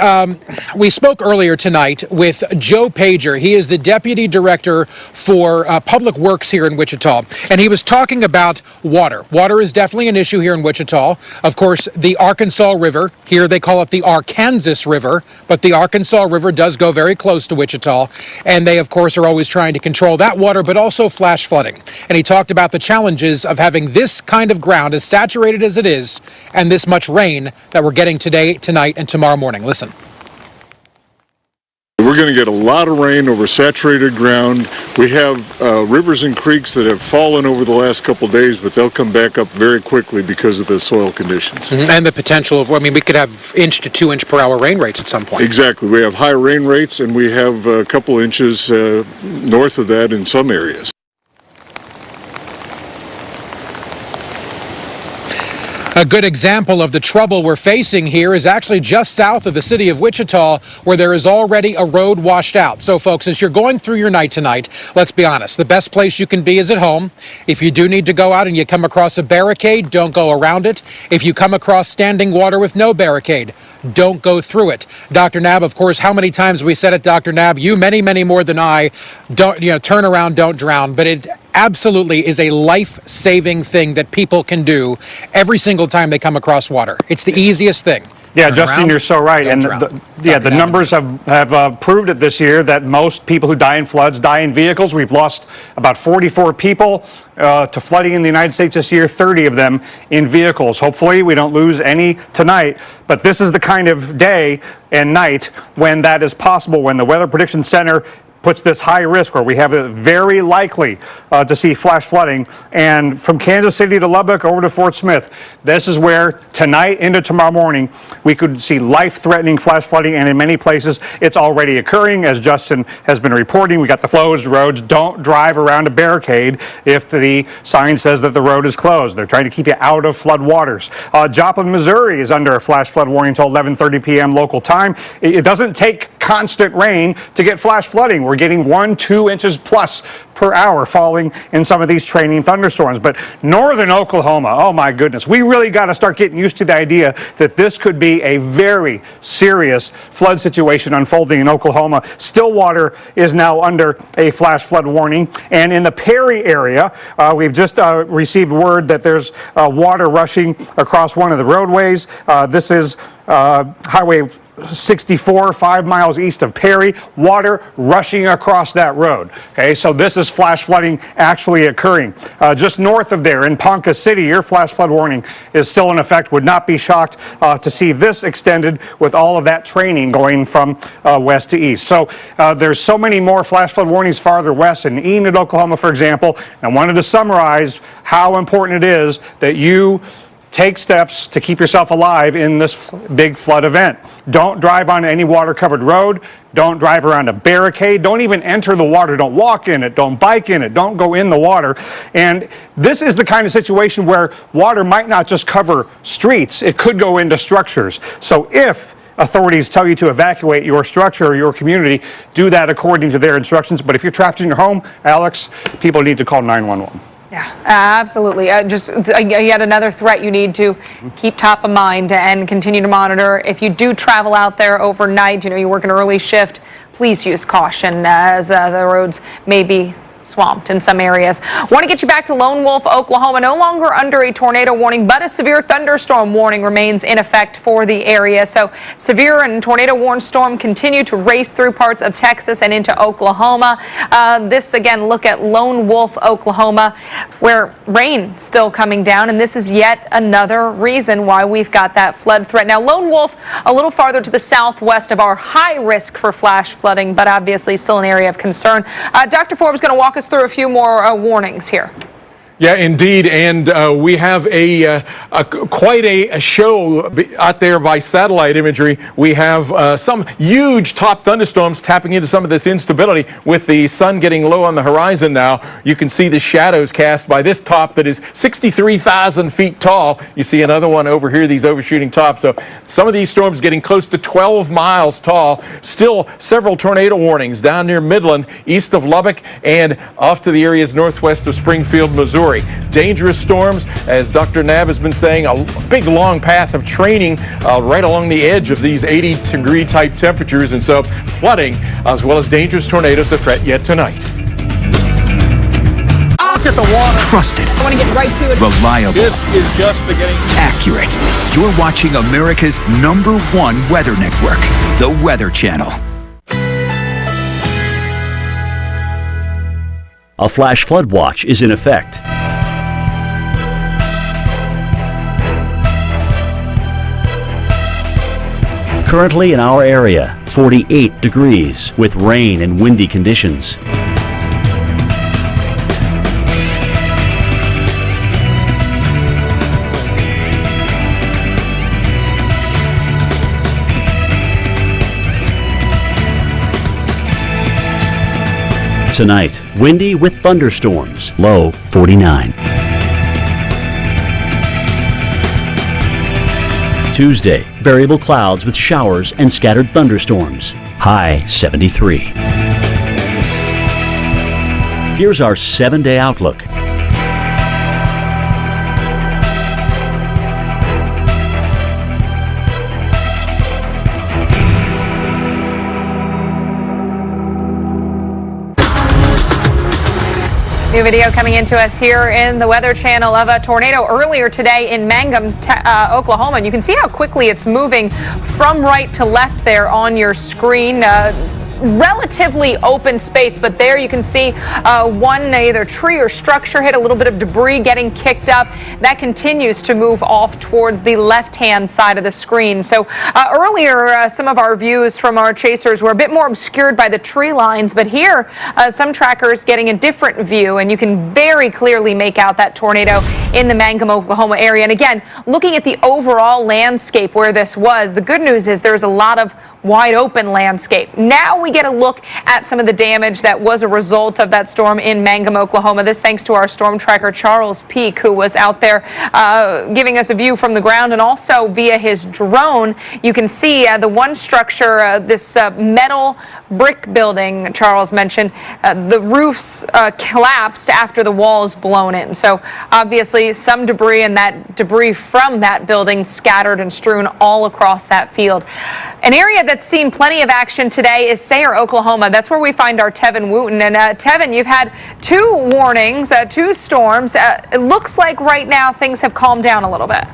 spoke earlier tonight with Joe Pager. He is the Deputy Director for Public Works here in Wichita, and he was talking about water. Water is definitely an issue here in Wichita. Of course, the Arkansas River, here they call it the Arkansas River, but the Arkansas River does go very close to Wichita, and they, of course, are always trying to control that water, but also flash flooding. And he talked about the challenges of having this kind of ground, as saturated as it is, and this much rain that we're getting today, tonight, and tomorrow morning. Listen. We're going to get a lot of rain over saturated ground. We have rivers and creeks that have fallen over the last couple of days, but they'll come back up very quickly because of the soil conditions. And the potential of, I mean, we could have inch to 2 inch per hour rain rates at some point. Exactly. We have high rain rates, and we have a couple inches north of that in some areas. A good example of the trouble we're facing here is actually just south of the city of Wichita, where there is already a road washed out. So, folks, as you're going through your night tonight, let's be honest, the best place you can be is at home. If you do need to go out and you come across a barricade, don't go around it. If you come across standing water with no barricade, don't go through it. Dr. Nab, of course, how many times we said it, Dr. Nab, you many more than I, don't, turn around, don't drown, but it absolutely is a life-saving thing that people can do every single time they come across water. It's the easiest thing. Yeah, Turn Justin, around, you're so right. And the numbers have proved it this year that most people who die in floods die in vehicles. We've lost about 44 people to flooding in the United States this year, 30 of them in vehicles. Hopefully we don't lose any tonight, but this is the kind of day and night when that is possible, when the Weather Prediction Center puts this high risk where we have it very likely to see flash flooding. And from Kansas City to Lubbock over to Fort Smith, this is where tonight into tomorrow morning we could see life-threatening flash flooding, and in many places it's already occurring, as Justin has been reporting. We got the closed roads. Don't drive around a barricade if the sign says that the road is closed. They're trying to keep you out of flood waters. Joplin, Missouri is under a flash flood warning until 11:30 p.m. local time. It doesn't take constant rain to get flash flooding. We're getting 1-2 inches plus per hour falling in some of these training thunderstorms. But northern Oklahoma, oh my goodness, we really got to start getting used to the idea that this could be a very serious flood situation unfolding in Oklahoma. Stillwater is now under a flash flood warning. And in the Perry area, we've just received word that there's water rushing across one of the roadways. This is Highway 64, 5 miles east of Perry, water rushing across that road. Okay, so this is flash flooding actually occurring. Just north of there in Ponca City, your flash flood warning is still in effect. Would not be shocked to see this extended with all of that training going from west to east. So there's so many more flash flood warnings farther west in Enid, Oklahoma, for example. And I wanted to summarize how important it is that you take steps to keep yourself alive in this big flood event. Don't drive on any water-covered road. Don't drive around a barricade. Don't even enter the water. Don't walk in it. Don't bike in it. Don't go in the water. And this is the kind of situation where water might not just cover streets. It could go into structures. So if authorities tell you to evacuate your structure or your community, do that according to their instructions. But if you're trapped in your home, Alex, people need to call 911. Yeah, absolutely. Just yet another threat you need to keep top of mind and continue to monitor. If you do travel out there overnight, you work an early shift, please use caution as the roads may be swamped in some areas. Want to get you back to Lone Wolf, Oklahoma. No longer under a tornado warning, but a severe thunderstorm warning remains in effect for the area. So severe and tornado warned storm continue to race through parts of Texas and into Oklahoma. This again, look at Lone Wolf, Oklahoma, where rain still coming down, and this is yet another reason why we've got that flood threat. Now, Lone Wolf, a little farther to the southwest of our high risk for flash flooding, but obviously still an area of concern. Dr. Forbes is going to walk us through a few more warnings here. Yeah, indeed, and we have quite a show out there by satellite imagery. We have some huge top thunderstorms tapping into some of this instability with the sun getting low on the horizon now. You can see the shadows cast by this top that is 63,000 feet tall. You see another one over here, these overshooting tops. So some of these storms getting close to 12 miles tall. Still several tornado warnings down near Midland, east of Lubbock, and off to the areas northwest of Springfield, Missouri. Dangerous storms, as Dr. Knabb has been saying, a big long path of training right along the edge of these 80-degree type temperatures, and so flooding as well as dangerous tornadoes the threat yet tonight. Look at the water. Trusted. I want to get right to it. Reliable. This is just beginning. Accurate. You're watching America's #1 weather network, the Weather Channel. A flash flood watch is in effect. Currently in our area, 48 degrees with rain and windy conditions. Tonight, windy with thunderstorms, low 49. Tuesday, variable clouds with showers and scattered thunderstorms, high 73. Here's our 7-day outlook. New video coming into us here in the Weather Channel of a tornado earlier today in Mangum, Oklahoma. And you can see how quickly it's moving from right to left there on your screen. Relatively open space, but there you can see one either tree or structure hit, a little bit of debris getting kicked up. That continues to move off towards the left-hand side of the screen. So earlier, some of our views from our chasers were a bit more obscured by the tree lines, but here, some trackers getting a different view, and you can very clearly make out that tornado in the Mangum, Oklahoma area. And again, looking at the overall landscape where this was, the good news is there's a lot of wide open landscape. Now we get a look at some of the damage that was a result of that storm in Mangum, Oklahoma. This thanks to our storm tracker, Charles Peak, who was out there giving us a view from the ground, and also via his drone. You can see the one structure, this metal brick building Charles mentioned, the roofs collapsed after the walls blown in. So obviously some debris, and that debris from that building scattered and strewn all across that field. An area that's seen plenty of action today is Sayre, Oklahoma. That's where we find our Tevin Wooten. And Tevin, you've had 2 warnings, 2 storms. It looks like right now things have calmed down a little bit.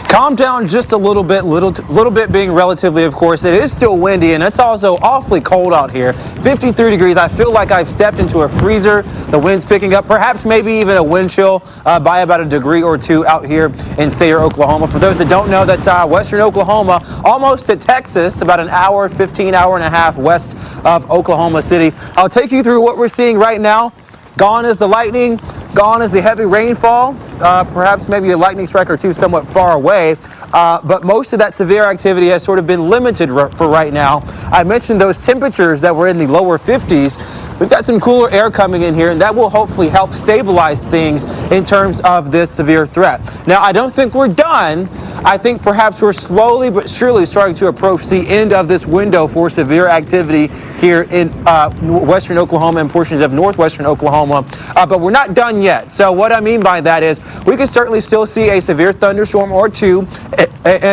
Calm down just a little bit being relatively, of course. It is still windy, and it's also awfully cold out here. 53 degrees. I feel like I've stepped into a freezer. The wind's picking up, perhaps maybe even a wind chill by about a degree or 2 out here in Sayre, Oklahoma. For those that don't know, that's western Oklahoma, almost to Texas, about an hour, 15 hour and a half west of Oklahoma City. I'll take you through what we're seeing right now. Gone is the lightning, gone is the heavy rainfall, perhaps maybe a lightning strike or 2 somewhat far away, but most of that severe activity has sort of been limited for right now. I mentioned those temperatures that were in the lower 50s. We've got some cooler air coming in here, and that will hopefully help stabilize things in terms of this severe threat. Now, I don't think we're done. I think perhaps we're slowly but surely starting to approach the end of this window for severe activity here in western Oklahoma and portions of northwestern Oklahoma, but we're not done yet. So what I mean by that is we can certainly still see a severe thunderstorm or 2,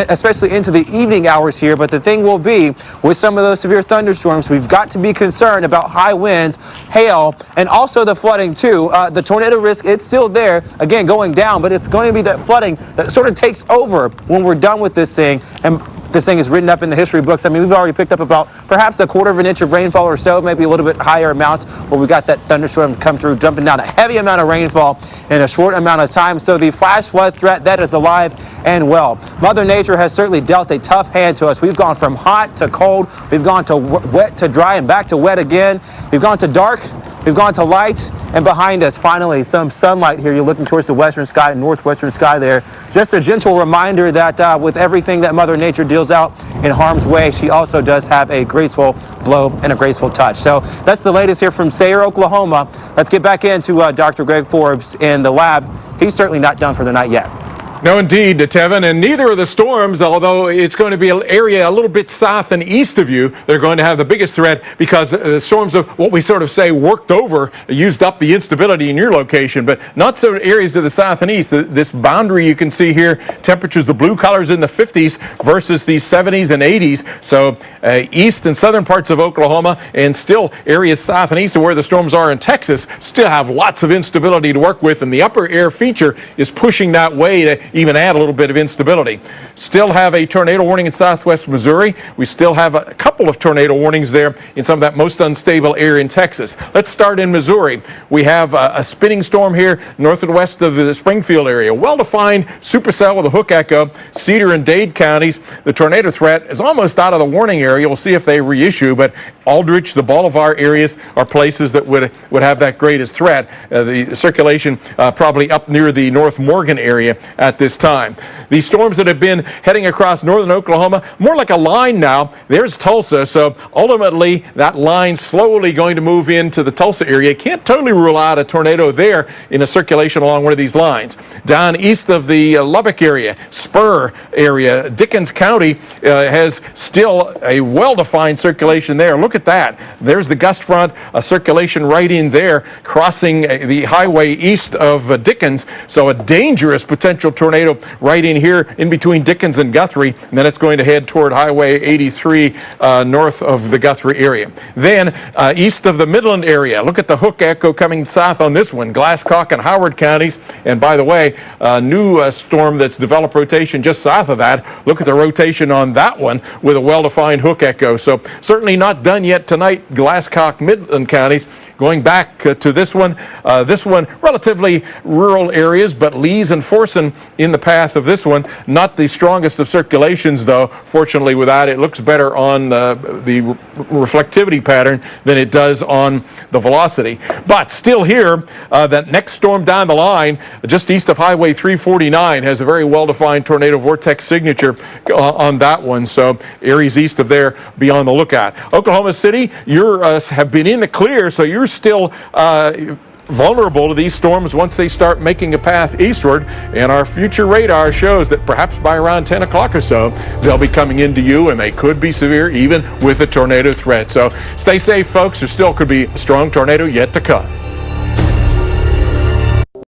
especially into the evening hours here, but the thing will be, with some of those severe thunderstorms, we've got to be concerned about high winds, hail, and also the flooding too. The tornado risk, it's still there, again, going down, but it's going to be that flooding that sort of takes over when we're done with this thing. And this thing is written up in the history books. I mean, we've already picked up about perhaps a 1/4 of an inch of rainfall or so, maybe a little bit higher amounts, where we got that thunderstorm come through, dumping down a heavy amount of rainfall in a short amount of time. So the flash flood threat, that is alive and well. Mother Nature has certainly dealt a tough hand to us. We've gone from hot to cold. We've gone to wet to dry and back to wet again. We've gone to dark. We've gone to light, And behind us, finally, some sunlight here. You're looking towards the western sky and northwestern sky there. Just a gentle reminder that with everything that Mother Nature deals out in harm's way, she also does have a graceful blow and a graceful touch. So that's the latest here from Sayre, Oklahoma. Let's get back into Dr. Greg Forbes in the lab. He's certainly not done for the night yet. No, indeed, Tevin, and neither of the storms, although it's going to be an area a little bit south and east of you, they're going to have the biggest threat because the storms of what we sort of say worked over, used up the instability in your location, but not so areas to the south and east. This boundary you can see here, temperatures, the blue colors in the 50s versus the 70s and 80s. So east and southern parts of Oklahoma and still areas south and east of where the storms are in Texas still have lots of instability to work with, and the upper air feature is pushing that way to even add a little bit of instability. Still have a tornado warning in southwest Missouri. We still have a couple of tornado warnings there in some of that most unstable area in Texas. Let's start in Missouri. We have a spinning storm here north and west of the Springfield area. Well-defined supercell with a hook echo, Cedar and Dade counties. The tornado threat is almost out of the warning area. We'll see if they reissue, but Aldrich, the Bolivar areas are places that would have that greatest threat. The circulation probably up near the North Morgan area at this time. These storms that have been heading across northern Oklahoma, more like a line now. There's Tulsa, so ultimately that line slowly going to move into the Tulsa area. Can't totally rule out a tornado there in a circulation along one of these lines. Down east of the Lubbock area, Spur area, Dickens County has still a well-defined circulation there. Look at that. There's the gust front, a circulation right in there, crossing the highway east of Dickens. So a dangerous potential tornado right in here in between Dickens and Guthrie, and then it's going to head toward Highway 83 north of the Guthrie area. Then east of the Midland area, look at the hook echo coming south on this one, Glasscock and Howard counties. And by the way, a new storm that's developed rotation just south of that. Look at the rotation on that one with a well-defined hook echo. So certainly not done yet tonight, Glasscock, Midland counties. Going back to this one relatively rural areas, but Lees and Forson in the path of this one. Not the strongest of circulations, though. Fortunately, with that, it looks better on the reflectivity pattern than it does on the velocity. But still here, that next storm down the line, just east of Highway 349, has a very well-defined tornado vortex signature on that one. So areas east of there, be on the lookout. Oklahoma City, you have been in the clear, so you're still vulnerable to these storms once they start making a path eastward, and our future radar shows that perhaps by around 10 o'clock or so they'll be coming into you, and they could be severe even with a tornado threat. So stay safe, folks. There still could be a strong tornado yet to come.